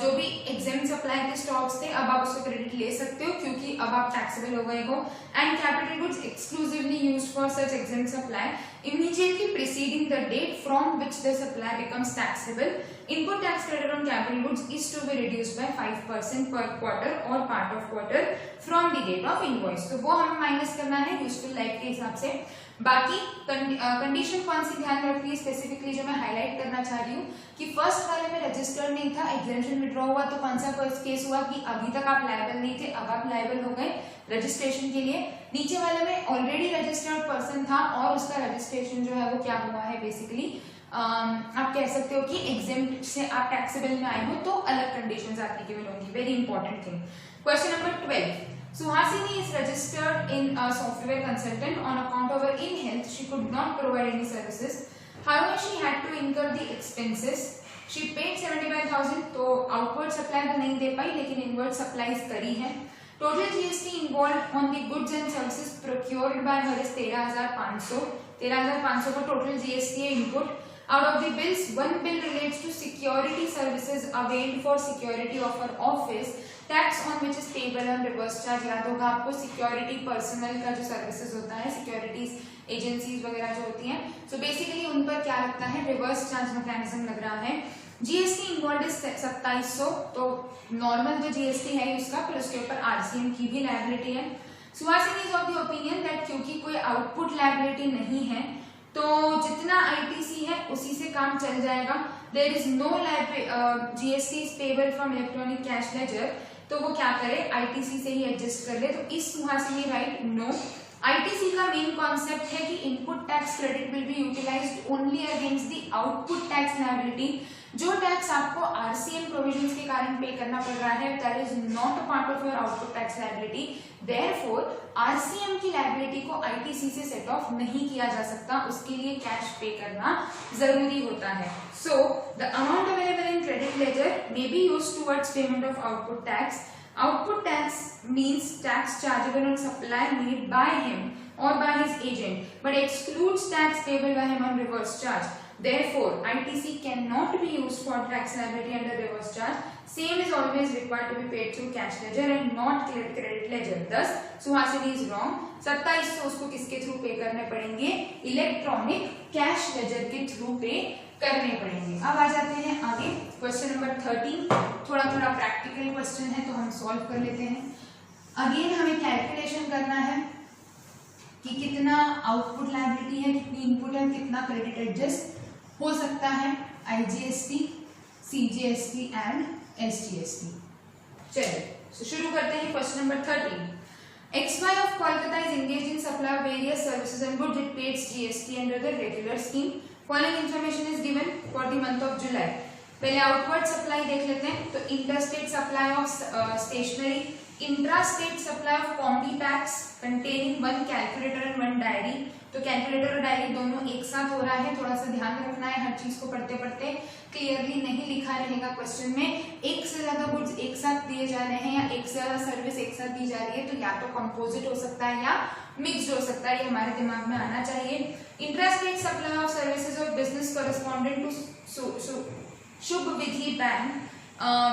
जो भी एग्जेम्प्ट सप्लाई के स्टॉक्स थे अब आप उसको क्रेडिट ले सकते हो क्योंकि अब आप टैक्सेबल हो गए हो। And capital goods exclusively used for such exempt supply immediately preceding the date from which the supply becomes taxable. Input tax credit on capital goods is to be reduced by 5% per quarter or part of quarter from the date of invoice. तो वो हमें माइनस करना है यूजफुल लाइफ के हिसाब से। बाकी कंडीशन कौन सी ध्यान रखनी है स्पेसिफिकली जो मैं हाईलाइट करना चाह रही हूँ कि फर्स्ट वाले में रजिस्टर्ड नहीं था, एग्जेम्पशन विड्रॉ हुआ, तो कौन सा केस हुआ कि अभी तक आप लायबल नहीं थे, अब आप लायबल हो गए रजिस्ट्रेशन के लिए। नीचे वाले में ऑलरेडी रजिस्टर्ड पर्सन था और उसका रजिस्ट्रेशन जो है वो क्या हुआ है, बेसिकली आप कह सकते हो कि एग्जेम्प्ट से आप टैक्सेबल में आए हो तो अलग कंडीशंस एप्लीकेबल होंगी. Very important thing. Question number 12. Suhasini is registered in a software consultant. On account of her ill health, she could not provide any services. However, she had to incur the expenses. She paid 75,000. तो आउटवर्ड सप्लाई तो नहीं दे पाई लेकिन इनवर्ड सप्लाईज करी है. Total GST involve on the goods and services procured by her is 13,500. 13,500 का टोटल जीएसटी है input. Out of the bills, one bill relates to security services availed for security of her office. Tax on which is payable on reverse charge. याद होगा आपको सिक्योरिटी पर्सनल का जो सर्विसेज होता है, सिक्योरिटीज एजेंसीज वगैरह जो होती हैं, सो बेसिकली उन पर क्या लगता है, रिवर्स चार्ज मैकेनिज्म लग रहा है. GST involve 2700. तो नॉर्मल जो जीएसटी है उसका, फिर उसके ऊपर आरसीएम की भी लायबिलिटी है. Suhasini is of the opinion that क्योंकि कोई आउटपुट लायबिलिटी नहीं है तो जितना आईटीसी है उसी से काम चल जाएगा. There is no GST is payable from electronic cash ledger. तो वो क्या करे, आईटीसी से ही एडजस्ट कर ले. तो इस सुहासिनी राइट नो. आईटीसी का मेन कॉन्सेप्ट है कि input tax credit will be utilised only against the output tax liability. जो टैक्स आपको आरसीएम प्रोविजंस के कारण पे करना पड़ रहा है that is not a part of your output tax liability. Therefore RCM की लायबिलिटी को आईटीसी से सेट ऑफ नहीं किया जा सकता, उसके लिए कैश पे करना जरूरी होता है. So the amount available in credit ledger may be used towards payment of output tax. Output tax means tax chargeable on supply made by him or by his agent, but excludes tax payable by him on reverse charge. Therefore, ITC cannot be used for tax liability under reverse charge. Same is always required to be paid through cash ledger and not credit ledger. Thus, Suhasini is wrong. 2700 उसको किसके थ्रू पे करने पड़ेंगे, इलेक्ट्रॉनिक कैश लेजर के थ्रू पे करने पड़ेंगे. अब आ जाते हैं आगे. Question number 13. थोड़ा थोड़ा प्रैक्टिकल क्वेश्चन है तो हम सॉल्व कर लेते हैं. अगेन हमें कैलकुलेशन करना है कि कितना आउटपुट लायबिलिटी है, कितनी इनपुट है, कितना क्रेडिट एडजस्ट हो सकता है, आईजीएसटी, सीजीएसटी एंड एसजीएसटी. चलिए शुरू करते हैं. Question number 13. XY of Kolkata is engaged in supply of various services and goods. It pays GST under the regular scheme. Following information is given for the month of July. पहले आउटवर्ड सप्लाई देख लेते हैं. तो interstate supply of stationery, intrastate supply of combi packs containing 1 calculator and 1 diary. तो कैलकुलेटर और डायरी दोनों एक साथ हो रहा है, थोड़ा सा ध्यान रखना है. हर चीज को पढ़ते पढ़ते क्लियरली नहीं लिखा रहेगा क्वेश्चन में. एक से ज्यादा गुड्स एक साथ दिए जा रहे हैं या एक से ज्यादा सर्विस एक साथ दी जा रही है तो या तो कंपोजिट हो सकता है या मिक्स्ड हो सकता है. ये हमारे दिमाग में आना चाहिए. Intrastate supply of services of business correspondent to Shubh Vidhi bank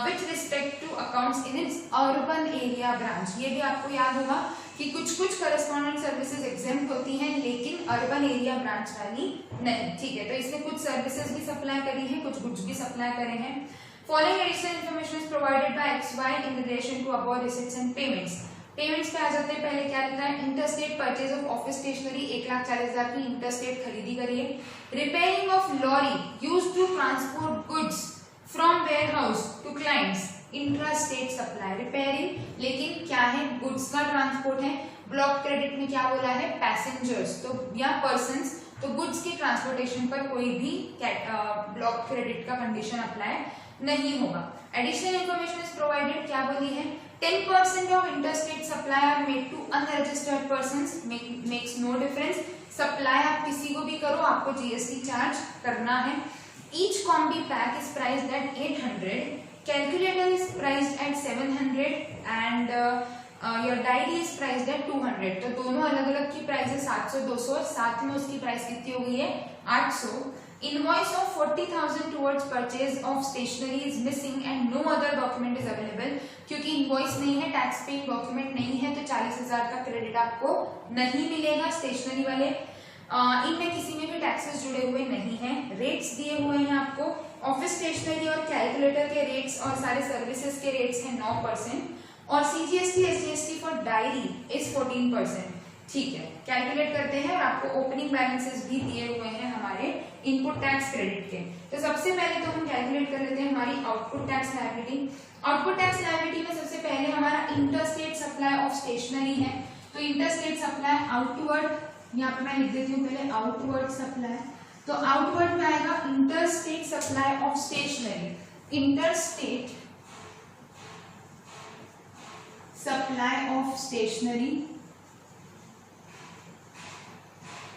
with respect to accounts in its urban area branch. ये भी आपको याद होगा कि कुछ कुछ कॉरेस्पॉन्डेंट सर्विसेज एग्जेम्प्ट होती हैं लेकिन अर्बन एरिया ब्रांच वाली नहीं. ठीक है, तो इसने कुछ सर्विसेज भी सप्लाई करी है, कुछ गुड्स भी सप्लाई करे हैं. Following additional information is provided by XY in relation to above receipts and payments. Payments पे आ जाते हैं. पहले क्या लिखा है, interstate purchase of office stationery 1,40,000 की इंटरस्टेट खरीदी करिए. Repairing of lorry used to transport goods from warehouse to clients, intrastate supply. Repairing लेकिन क्या है, गुड्स का ट्रांसपोर्ट है. ब्लॉक क्रेडिट में क्या बोला है, पैसेंजर्स तो या पर्सन्स, तो गुड्स के ट्रांसपोर्टेशन पर कोई भी ब्लॉक क्रेडिट का कंडीशन अप्लाई नहीं होगा. Additional information is provided. क्या बोली है, 10% of interstate supply are made to unregistered persons. Makes no difference. Supply आप किसी को भी करो, आपको जीएसटी चार्ज करना है. Each combi pack is priced at 800. Calculator is priced at 700 and your diary is priced at 200. तो दोनों अलग अलग की प्राइस है 700, 200. साथ में उसकी प्राइस कितनी हो गई है, 800. Invoice of 40,000 towards purchase of stationery is missing and no other document is available. क्योंकि इनवॉइस नहीं है, टैक्स पेइंग डॉक्यूमेंट नहीं है, तो 40,000 का क्रेडिट आपको नहीं मिलेगा. स्टेशनरी वाले इनमें किसी में भी टैक्सेस जुड़े हुए नहीं हैं. रेट्स दिए हुए हैं आपको. ऑफिस स्टेशनरी और कैलकुलेटर के रेट्स और सारे सर्विसेज के रेट्स हैं 9% और CGST SGST for diary is 14%. ठीक है, कैलकुलेट करते हैं और आपको ओपनिंग बैलेंसेस भी दिए हुए हैं हमारे इनपुट टैक्स क्रेडिट के. तो सबसे पहले तो हम कैलकुलेट कर लेते हैं हमारी output tax liability. Output tax liability में सबसे पहले हमारा इंटरस्टेट सप्लाई ऑफ स्टेशनरी है. तो इंटरस्टेट सप्लाई आउटवर्ड, यहाँ पे मैं लिख देती हूँ पहले आउटवर्ड सप्लाई. तो आउटवर्ड में आएगा inter state supply of stationery, inter state supply of stationery.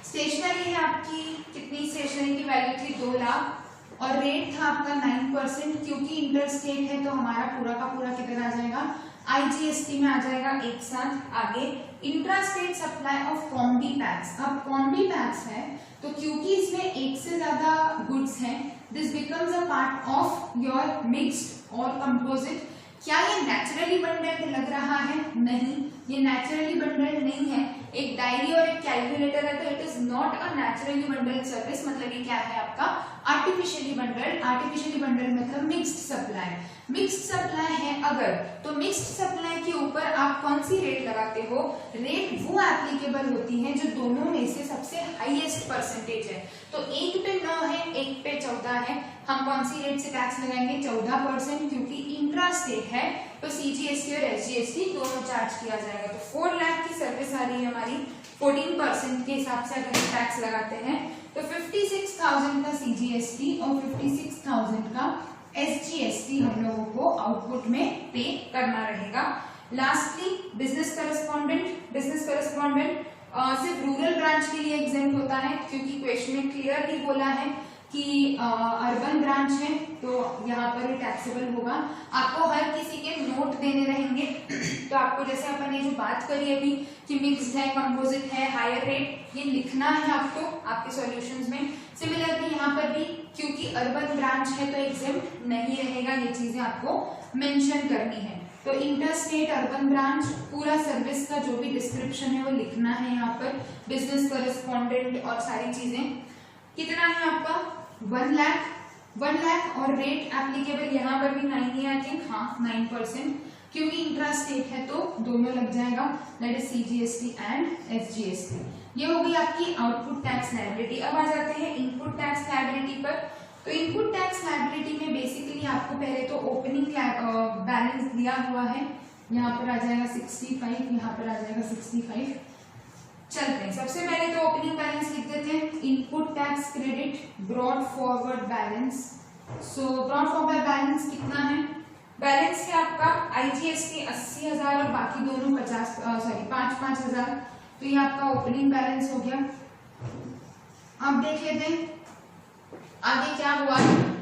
Stationery है आपकी कितनी, स्टेशनरी की वैल्यू थी 2 लाख और रेट था आपका 9%। क्योंकि इंटर स्टेट है तो हमारा पूरा का पूरा कितना आ जाएगा, आईजीएसटी में आ जाएगा एक साथ। आगे intra state supply of combi PACS. अब कॉम्बी पैक्स है तो क्योंकि इसमें एक से ज्यादा गुड्स हैं, this becomes a part of your mixed और कंपोजिट। क्या ये नेचुरली बंडल्ड लग रहा है? नहीं, ये नेचुरली बंडल्ड नहीं है। एक डायरी और एक कैलकुलेटर है तो it is not a naturally bundled service, मतलब ये क्या है आपका आर्टिफिशियली बंडल्ड। आर्टिफिशियली बंडल्ड मतलब मिक्स्ड सप्लाई। मिक्स्ड सप्लाई है अगर, तो मिक्स्ड सप्लाई के ऊपर आप कौन सी रेट लगाते हो? रेट वो एप्लीकेबल होती है जो दोनों में से सबसे हाईएस्ट परसेंटेज है। तो एक पे 9 है, एक पे 14 है, हम कौन सी रेट से टैक्स लगाएंगे? 14%। क्योंकि इंट्रा स्टेट है तो सीजीएसटी और एसजीएसटी दोनों चार्ज किया जाएगा। तो 4 लाख की सर्विस आ रही है हमारी, 14% के हिसाब से अगर टैक्स लगाते हैं तो 56,000 का सीजीएसटी और 56,000 का एसजीएसटी हम लोगों को आउटपुट में पे करना रहेगा। Lastly business correspondent. Business correspondent सिर्फ रूरल ब्रांच के लिए एग्जेम्प्ट होता है, क्योंकि क्वेश्चन में क्लियरली बोला है कि अर्बन ब्रांच है तो यहाँ पर भी टैक्सेबल होगा। आपको हर किसी के नोट देने रहेंगे तो आपको जैसे अपन ने जो बात करी अभी कि मिक्स्ड है, कंपोजिट है, हायर रेट, ये लिखना है आपको आपके सॉल्यूशंस में। सिमिलरली यहाँ पर भी क्योंकि अर्बन ब्रांच है तो एग्जेम्प्ट नहीं रहेगा, ये चीजें आपको मेंशन करनी है। तो इंटर स्टेट अर्बन ब्रांच पूरा सर्विस का जो भी डिस्क्रिप्शन है वो लिखना है यहाँ पर, बिजनेस करेस्पॉन्डेंट और सारी चीजें। कितना है आपका 1 लाख और रेट एप्लीकेबल यहाँ पर भी 9 है आई थिंक, हाँ 9%। क्योंकि इंट्रा स्टेट है तो दोनों लग जाएगा, that is CGST and SGST. ये हो गई आपकी आउटपुट टैक्स लायबिलिटी। अब आ जाते हैं इनपुट टैक्स लायबिलिटी पर। तो इनपुट टैक्स लायबिलिटी में बेसिकली आपको पहले तो ओपनिंग बैलेंस दिया हुआ है, यहाँ पर आ जाएगा 65, यहाँ पर आ जाएगा 65। चलते हैं, सबसे पहले तो ओपनिंग बैलेंस लिख देते हैं। Input tax credit brought forward balance. So brought forward balance कितना है? बैलेंस है आपका आईजीएसटी 80,000 और बाकी दोनों 5,000। तो ये आपका ओपनिंग बैलेंस हो गया। अब देख लेते हैं आगे क्या हुआ।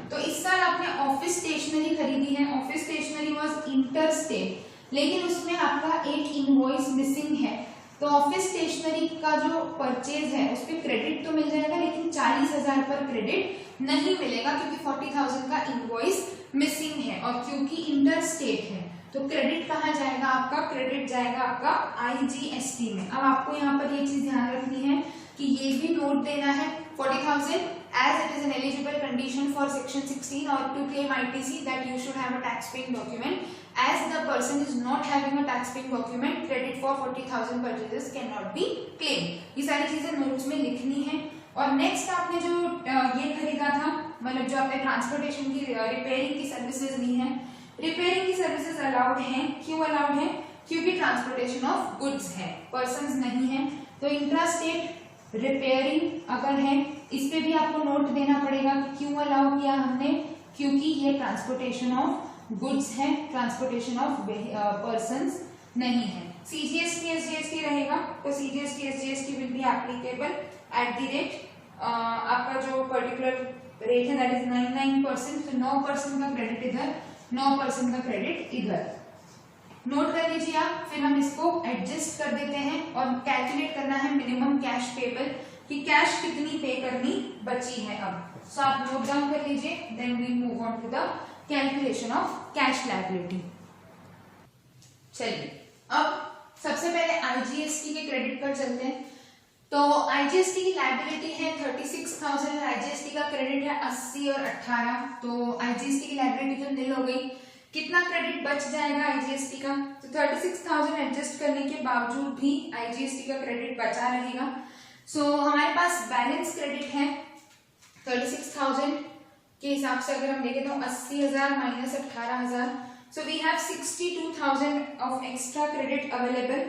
तो इस साल आपने ऑफिस स्टेशनरी खरीदी है, office stationery was inter state, लेकिन उसमें आपका एक इनवॉइस मिसिंग है। तो ऑफिस स्टेशनरी का जो परचेज है उस पर क्रेडिट तो मिल जाएगा, लेकिन 40,000 पर क्रेडिट नहीं मिलेगा क्योंकि 40,000 का इनवॉइस मिसिंग है। और क्योंकि इंटर स्टेट है तो क्रेडिट कहाँ जाएगा आपका? क्रेडिट जाएगा आपका आईजीएसटी में। अब आपको यहाँ पर ये चीज ध्यान रखनी है कि ये भी नोट देना है 40,000 as it is an eligible condition for section 16 or to claim ITC that you should have a tax paying document. As the person is not having a tax paying document, credit for 40,000 purchases cannot be claimed. ये सारी चीजें नोट्स में लिखनी है। और नेक्स्ट आपने जो ये खरीदा था, मतलब जो आपने ट्रांसपोर्टेशन की रिपेयरिंग की सर्विसेज ली है, रिपेयरिंग की सर्विसेज अलाउड हैं। क्यों अलाउड है? क्योंकि ट्रांसपोर्टेशन ऑफ गुड्स है, पर्संस नहीं है। तो इंट्रा स्टेट रिपेयरिंग अगर है, इस पे भी आपको नोट देना पड़ेगा कि क्यों अलाउ किया हमने, क्योंकि ये ट्रांसपोर्टेशन ऑफ गुड्स है, ट्रांसपोर्टेशन ऑफ पर्संस नहीं है। सीजीएसटी एसजीएसटी रहेगा तो CGST SGST will be applicable at the rate, आपका जो पर्टिकुलर रेट है दैट इज 99%। तो 9% का क्रेडिट इधर, 9% का क्रेडिट इधर। नोट कर लीजिए आप, फिर हम इसको एडजस्ट कर देते हैं और कैलकुलेट करना है मिनिमम कैश पेबल कि कैश कितनी पे करनी बची है अब। सो आप नोट डाउन कर लीजिए, then we move on to the calculation of cash liability. चलिए अब सबसे पहले आईजीएसटी के क्रेडिट पर चलते हैं। तो आईजीएसटी की लायबिलिटी है 36,000, आईजीएसटी का क्रेडिट है 80 और 18। तो आईजीएसटी की लायबिलिटी तो निल हो गई। कितना क्रेडिट बच जाएगा आईजीएसटी का? तो 36,000 एडजस्ट करने के बावजूद भी आईजीएसटी का क्रेडिट बचा रहेगा। सो हमारे पास बैलेंस क्रेडिट है 36,000 के हिसाब से अगर हम देखें तो 80,000 minus 18,000, so we have 62,000 of extra credit available.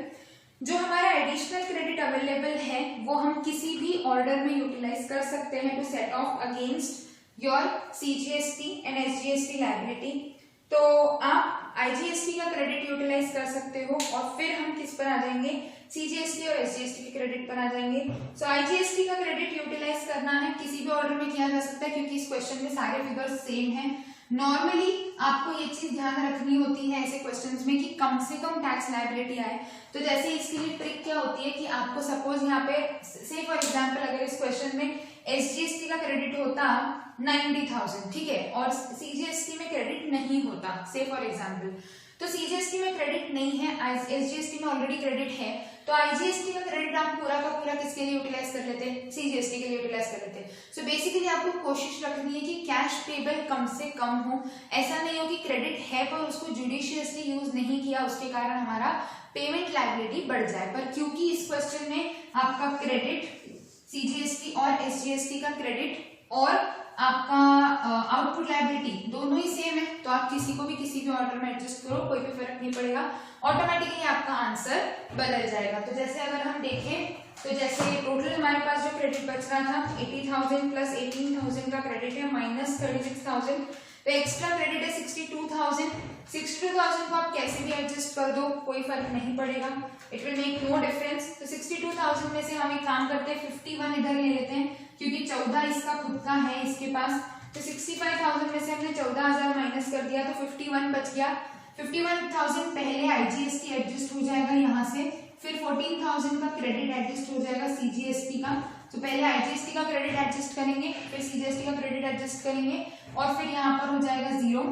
जो हमारा एडिशनल क्रेडिट अवेलेबल है वो हम किसी भी ऑर्डर में यूटिलाइज कर सकते हैं to set off against your CGST and SGST liability. तो आप आईजीएसटी का क्रेडिट यूटिलाइज कर सकते हो और फिर हम किस पर आ जाएंगे, सीजीएसटी और एसजीएसटी के क्रेडिट पर आ जाएंगे। सो आईजीएसटी का क्रेडिट यूटिलाइज करना है किसी भी ऑर्डर में किया जा सकता है क्योंकि इस क्वेश्चन में सारे फिगर्स सेम हैं। नॉर्मली आपको ये चीज ध्यान रखनी होती है ऐसे क्वेश्चंस में कि कम से कम टैक्स लायबिलिटी आए। तो जैसे इसके लिए ट्रिक क्या होती है कि आपको सपोज यहाँ पे से फॉर एग्जांपल अगर इस क्वेश्चन में एसजीएसटी का क्रेडिट होता 90,000, ठीक है, और सीजीएसटी में क्रेडिट नहीं होता से फॉर एग्जांपल, तो सीजीएसटी में क्रेडिट नहीं है, एसजीएसटी में ऑलरेडी क्रेडिट है, तो आईजीएसटी का क्रेडिट आप पूरा का पूरा किसके लिए यूटिलाइज कर लेते हैं, सीजीएसटी के लिए यूटिलाइज कर लेते हैं। सो बेसिकली आपको कोशिश रखनी है कि कैश पेबल कम से कम हो, ऐसा नहीं हो कि क्रेडिट है पर उसको जुडिशियसली यूज नहीं किया उसके कारण हमारा पेमेंट लायबिलिटी बढ़ जाए। पर क्योंकि इस क्वेश्चन में आपका क्रेडिट सीजीएसटी और एसजीएसटी का क्रेडिट और आपका आउटपुट लायबिलिटी दोनों ही सेम है, तो आप किसी को भी किसी भी ऑर्डर में एडजस्ट करो, कोई भी फर्क नहीं पड़ेगा, ऑटोमेटिकली आपका आंसर बदल जाएगा। तो जैसे अगर हम देखें तो जैसे टोटल हमारे पास जो क्रेडिट बच रहा था 80,000 प्लस 18,000 का क्रेडिट है माइनस 36,000, तो एक्स्ट्रा क्रेडिट है 62,000। 62,000 को आप कैसे भी एडजस्ट कर दो, कोई फर्क नहीं पड़ेगा, it will make no difference. तो 62,000 में से हम एक काम करते हैं 51 इधर ले लेते हैं क्योंकि 14 इसका खुद का है इसके पास, तो 65,000 में से हमने 14,000 माइनस कर दिया तो 51 बच गया। 51,000 पहले आईजीएसटी एडजस्ट हो जाएगा यहाँ से, फिर 14,000 का क्रेडिट एडजस्ट हो जाएगा सीजीएसटी का, तो पहले आईजीएसटी का क्रेडिट एडजस्ट करेंगे फिर सीजीएसटी का क्रेडिट एडजस्ट करेंगे और फिर यहाँ पर हो जाएगा 0।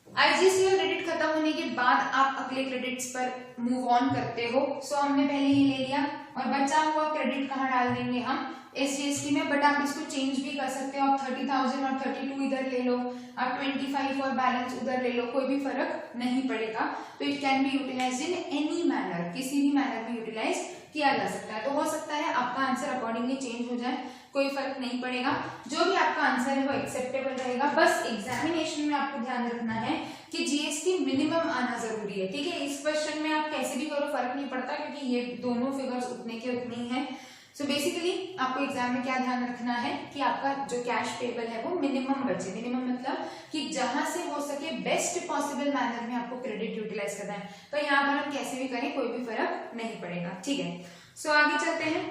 आईजीएसटी का क्रेडिट खत्म होने के बाद आप अगले क्रेडिट्स पर मूव ऑन करते हो। सो हमने पहले ये ले लिया और बचा हुआ क्रेडिट कहाँ डाल देंगे हम, एसजीएसटी में, बट आप इसको चेंज भी कर सकते हो, आप 30,000 और 32 इधर ले लो, आप 25 और बैलेंस उधर ले लो, कोई भी फर्क नहीं पड़ेगा। तो it can be utilize in any manner, किसी भी मैनर में यूटिलाइज किया जा सकता है। तो हो सकता है आपका आंसर अकॉर्डिंगली चेंज हो जाए, कोई फर्क नहीं पड़ेगा, जो भी आपका आंसर है वो एक्सेप्टेबल रहेगा। बस एग्जामिनेशन में आपको ध्यान रखना है कि जीएसटी मिनिमम आना जरूरी है, ठीक है। इस क्वेश्चन में आप कैसे भी करो फर्क नहीं पड़ता क्योंकि ये दोनों फिगर्स उतने के उतने ही हैं। सो बेसिकली आपको एग्जाम में क्या ध्यान रखना है कि आपका जो कैश पेबल है वो मिनिमम बचे, मिनिमम मतलब कि जहां से हो सके बेस्ट पॉसिबल मैनर में आपको क्रेडिट यूटिलाइज करना है। तो यहाँ पर हम कैसे भी करें कोई भी फर्क नहीं पड़ेगा, ठीक है। सो आगे चलते हैं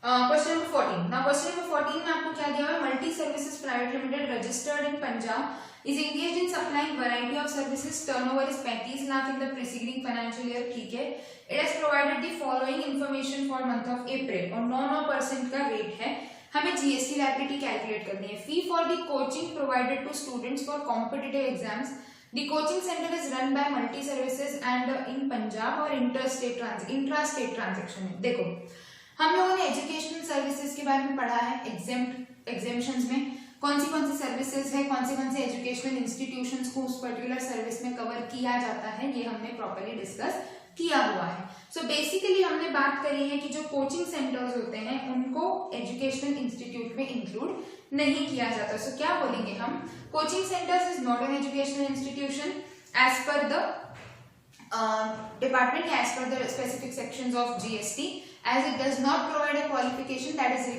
question number 14। Now question number 14 में आपको क्या दिया हुआ है, multi services private limited registered in Punjab is engaged in supplying variety of services, turnover is 35 lakh in the preceding financial year, ठीक है। It has provided the following information for month of April और 9% का रेट है। हमें जीएसटी लायबिलिटी कैलकुलेट करनी है। Fee for the coaching provided to students for competitive exams, the coaching center is run by multi services and in Punjab और इंट्रास्टेट ट्रांजेक्शन है। देखो हम लोगों ने एजुकेशनल सर्विसेज के बारे में पढ़ा है एग्जेम्पशंस में, कौन सी सर्विसेज है, कौन से एजुकेशनल इंस्टीट्यूशंस को उस पर्टिकुलर सर्विस में कवर किया जाता है, ये हमने प्रॉपर्ली डिस्कस किया हुआ है। सो बेसिकली हमने बात करी है कि जो कोचिंग सेंटर्स होते हैं उनको एजुकेशनल इंस्टीट्यूट में इंक्लूड नहीं किया जाता। सो क्या बोलेंगे हम, coaching centers is not an educational institution as per the department as per the specific sections of GST, as it does not provide a qualification that is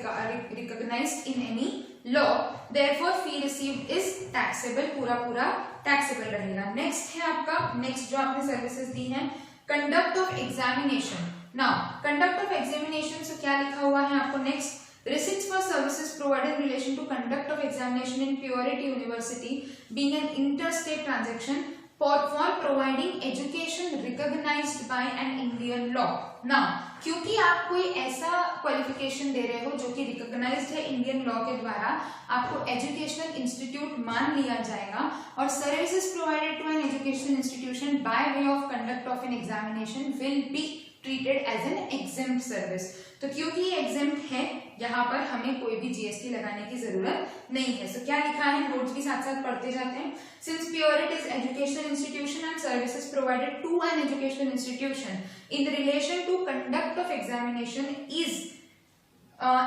recognized in any law, therefore fee received is taxable, पूरा taxable रहेगा। नेक्स्ट है आपका, नेक्स्ट जो आपने सर्विसेज दी हैं, conduct of examination. Now conduct of examination से क्या लिखा हुआ है आपको, next receipts for services provided in relation to conduct of examination in Purity University being an interstate transaction for providing education recognized by an Indian law. Now, क्योंकि आप कोई ऐसा क्वालिफिकेशन दे रहे हो जो कि रिकॉग्नाइज्ड है इंडियन लॉ के द्वारा, आपको एजुकेशनल इंस्टीट्यूट मान लिया जाएगा और services provided to an educational institution by way of conduct of an examination will be treated as an exempt service. तो क्योंकि ये एग्जेम्प्ट है, यहाँ पर हमें कोई भी जीएसटी लगाने की जरूरत नहीं है। सो क्या लिखा है, नोट्स भी साथ साथ पढ़ते जाते हैं। Since pure it is educational institution and services provided to an educational institution in relation to conduct of examination is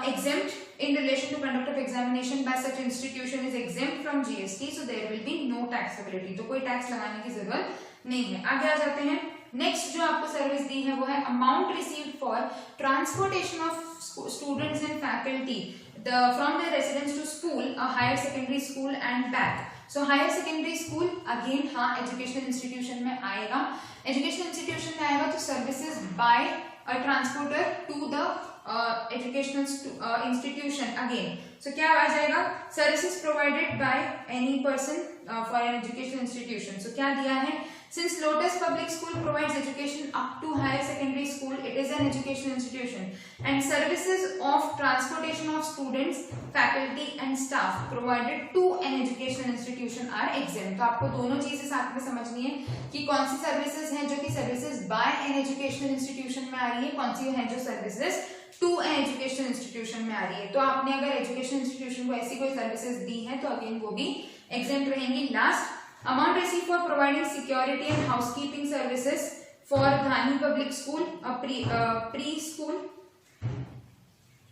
exempt in relation to conduct of examination by such institution is exempt from GST, so there will be no taxability। तो कोई टैक्स लगाने की जरूरत नहीं है। आगे आ जाते हैं नेक्स्ट जो आपको सर्विस दी है वो है amount received for transportation of students and faculty from the residence to school, higher secondary school and back. So higher secondary school again हाँ एजुकेशनल इंस्टीट्यूशन में आएगा, एजुकेशनल इंस्टीट्यूशन में आएगा तो services by a transporter to the educational institution again. So क्या आ जाएगा, services provided by any person for an educational institution. So क्या दिया है, since Lotus Public School provides education up to higher secondary school, it is an educational institution and services of transportation of students, faculty and staff provided to an educational institution are exempt। तो आपको दोनों चीजें साथ में समझनी है कि कौन सी सर्विसेज हैं जो कि services by an educational institution में आ रही है, कौन सी है जो services to an educational institution में आ रही है। तो आपने अगर एजुकेशनल इंस्टीट्यूशन को ऐसी कोई सर्विसेज दी है तो अगेन वो भी एग्जेम्प्ट रहेंगी। Last, amount received for providing security and housekeeping services for Dhani Public School, a preschool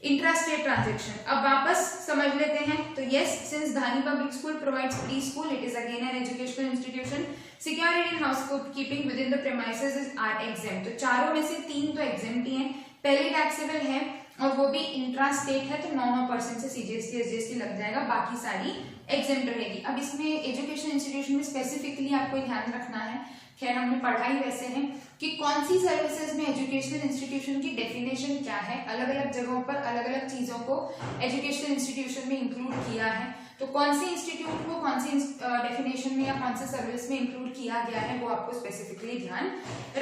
intrastate transaction। अब वापस समझ लेते हैं तो yes, since Dhani Public School provides preschool, it is again an educational institution। Security and housekeeping within the premises are exempt। तो चारों में से तीन तो exempt ही हैं, पहले टैक्सेबल है और वो भी इंट्रा स्टेट है तो 9% से सीजीएसटी एसजीएसटी लग जाएगा, बाकी सारी एग्जेम्प्ट रहेगी। अब इसमें एजुकेशन इंस्टीट्यूशन में स्पेसिफिकली आपको ध्यान रखना है, खैर हमने पढ़ा ही वैसे है कि कौन सी सर्विसेज में एजुकेशनल इंस्टीट्यूशन की डेफिनेशन क्या है, अलग अलग जगहों पर अलग अलग चीजों को एजुकेशनल इंस्टीट्यूशन में इंक्लूड किया है, तो कौन सी इंस्टीट्यूट को कौन सी डेफिनेशन में या कौन सी सर्विस में इंक्लूड किया गया है वो आपको स्पेसिफिकली ध्यान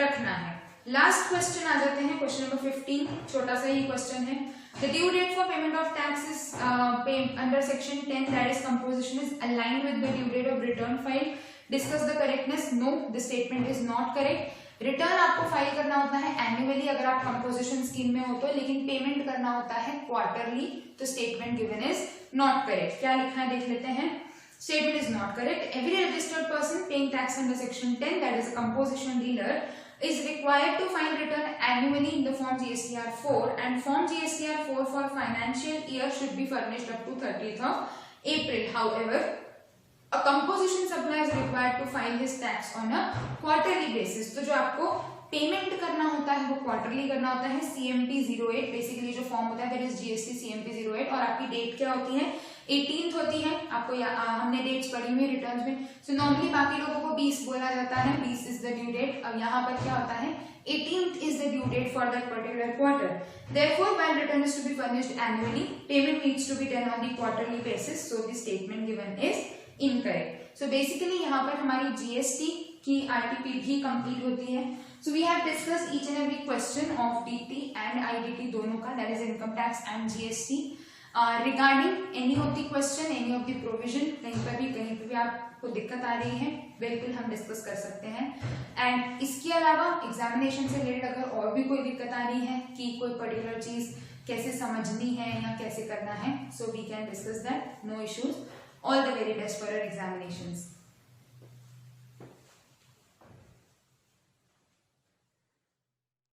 रखना है। लास्ट क्वेश्चन आ जाते हैं, क्वेश्चन नंबर 15, छोटा सा ही क्वेश्चन है। The due date for payment of taxes under section 10, that is composition, is aligned with the due date of return file. Discuss the correctness. No, this statement is not correct. Return आपको फाइल करना होता है एनुअली अगर आप कंपोजिशन स्कीम में हो तो, लेकिन पेमेंट करना होता है क्वार्टरली, तो statement given is not correct. क्या लिखा है देख लेते हैं, statement is not correct। Every registered person paying tax under section 10, that is a composition dealer, is required to file return annually in the form GSTR4 and form GSTR4 for financial year should be furnished up to 30th of April। However, a composition supplier is required to file his tax on a quarterly basis। तो जो आपको पेमेंट करना होता है वो क्वार्टरली करना होता है। CMP 08 बेसिकली जो फॉर्म होता है दैट इज GST CMP 08 और आपकी डेट क्या होती है 18th होती है। आपको हमने डेट्स पढ़ी हुई रिटर्न्स में। सो नॉर्मली बाकी लोगों को 20 बोला जाता है, 20 इज द ड्यू डेट। अब यहाँ पर क्या होता है 18th is the due date for that particular quarter। Therefore, while return is to be furnished annually, payment needs to be done on the quarterly basis। So the statement given is incorrect। So basically यहाँ पर हमारी GST की RTP भी कंप्लीट होती है। So we have discussed each and every question of DT and IDT दोनों का, that is income tax and GST। Regarding any of the question, any of the provision, कहीं पर भी आपको दिक्कत आ रही है बिल्कुल हम डिस्कस कर सकते हैं। एंड इसके अलावा एग्जामिनेशन से रिलेटेड अगर और भी कोई दिक्कत आ रही है कि कोई पर्टिकुलर चीज कैसे समझनी है या कैसे करना है, so we can discuss that, no issues। All the very best for your examinations।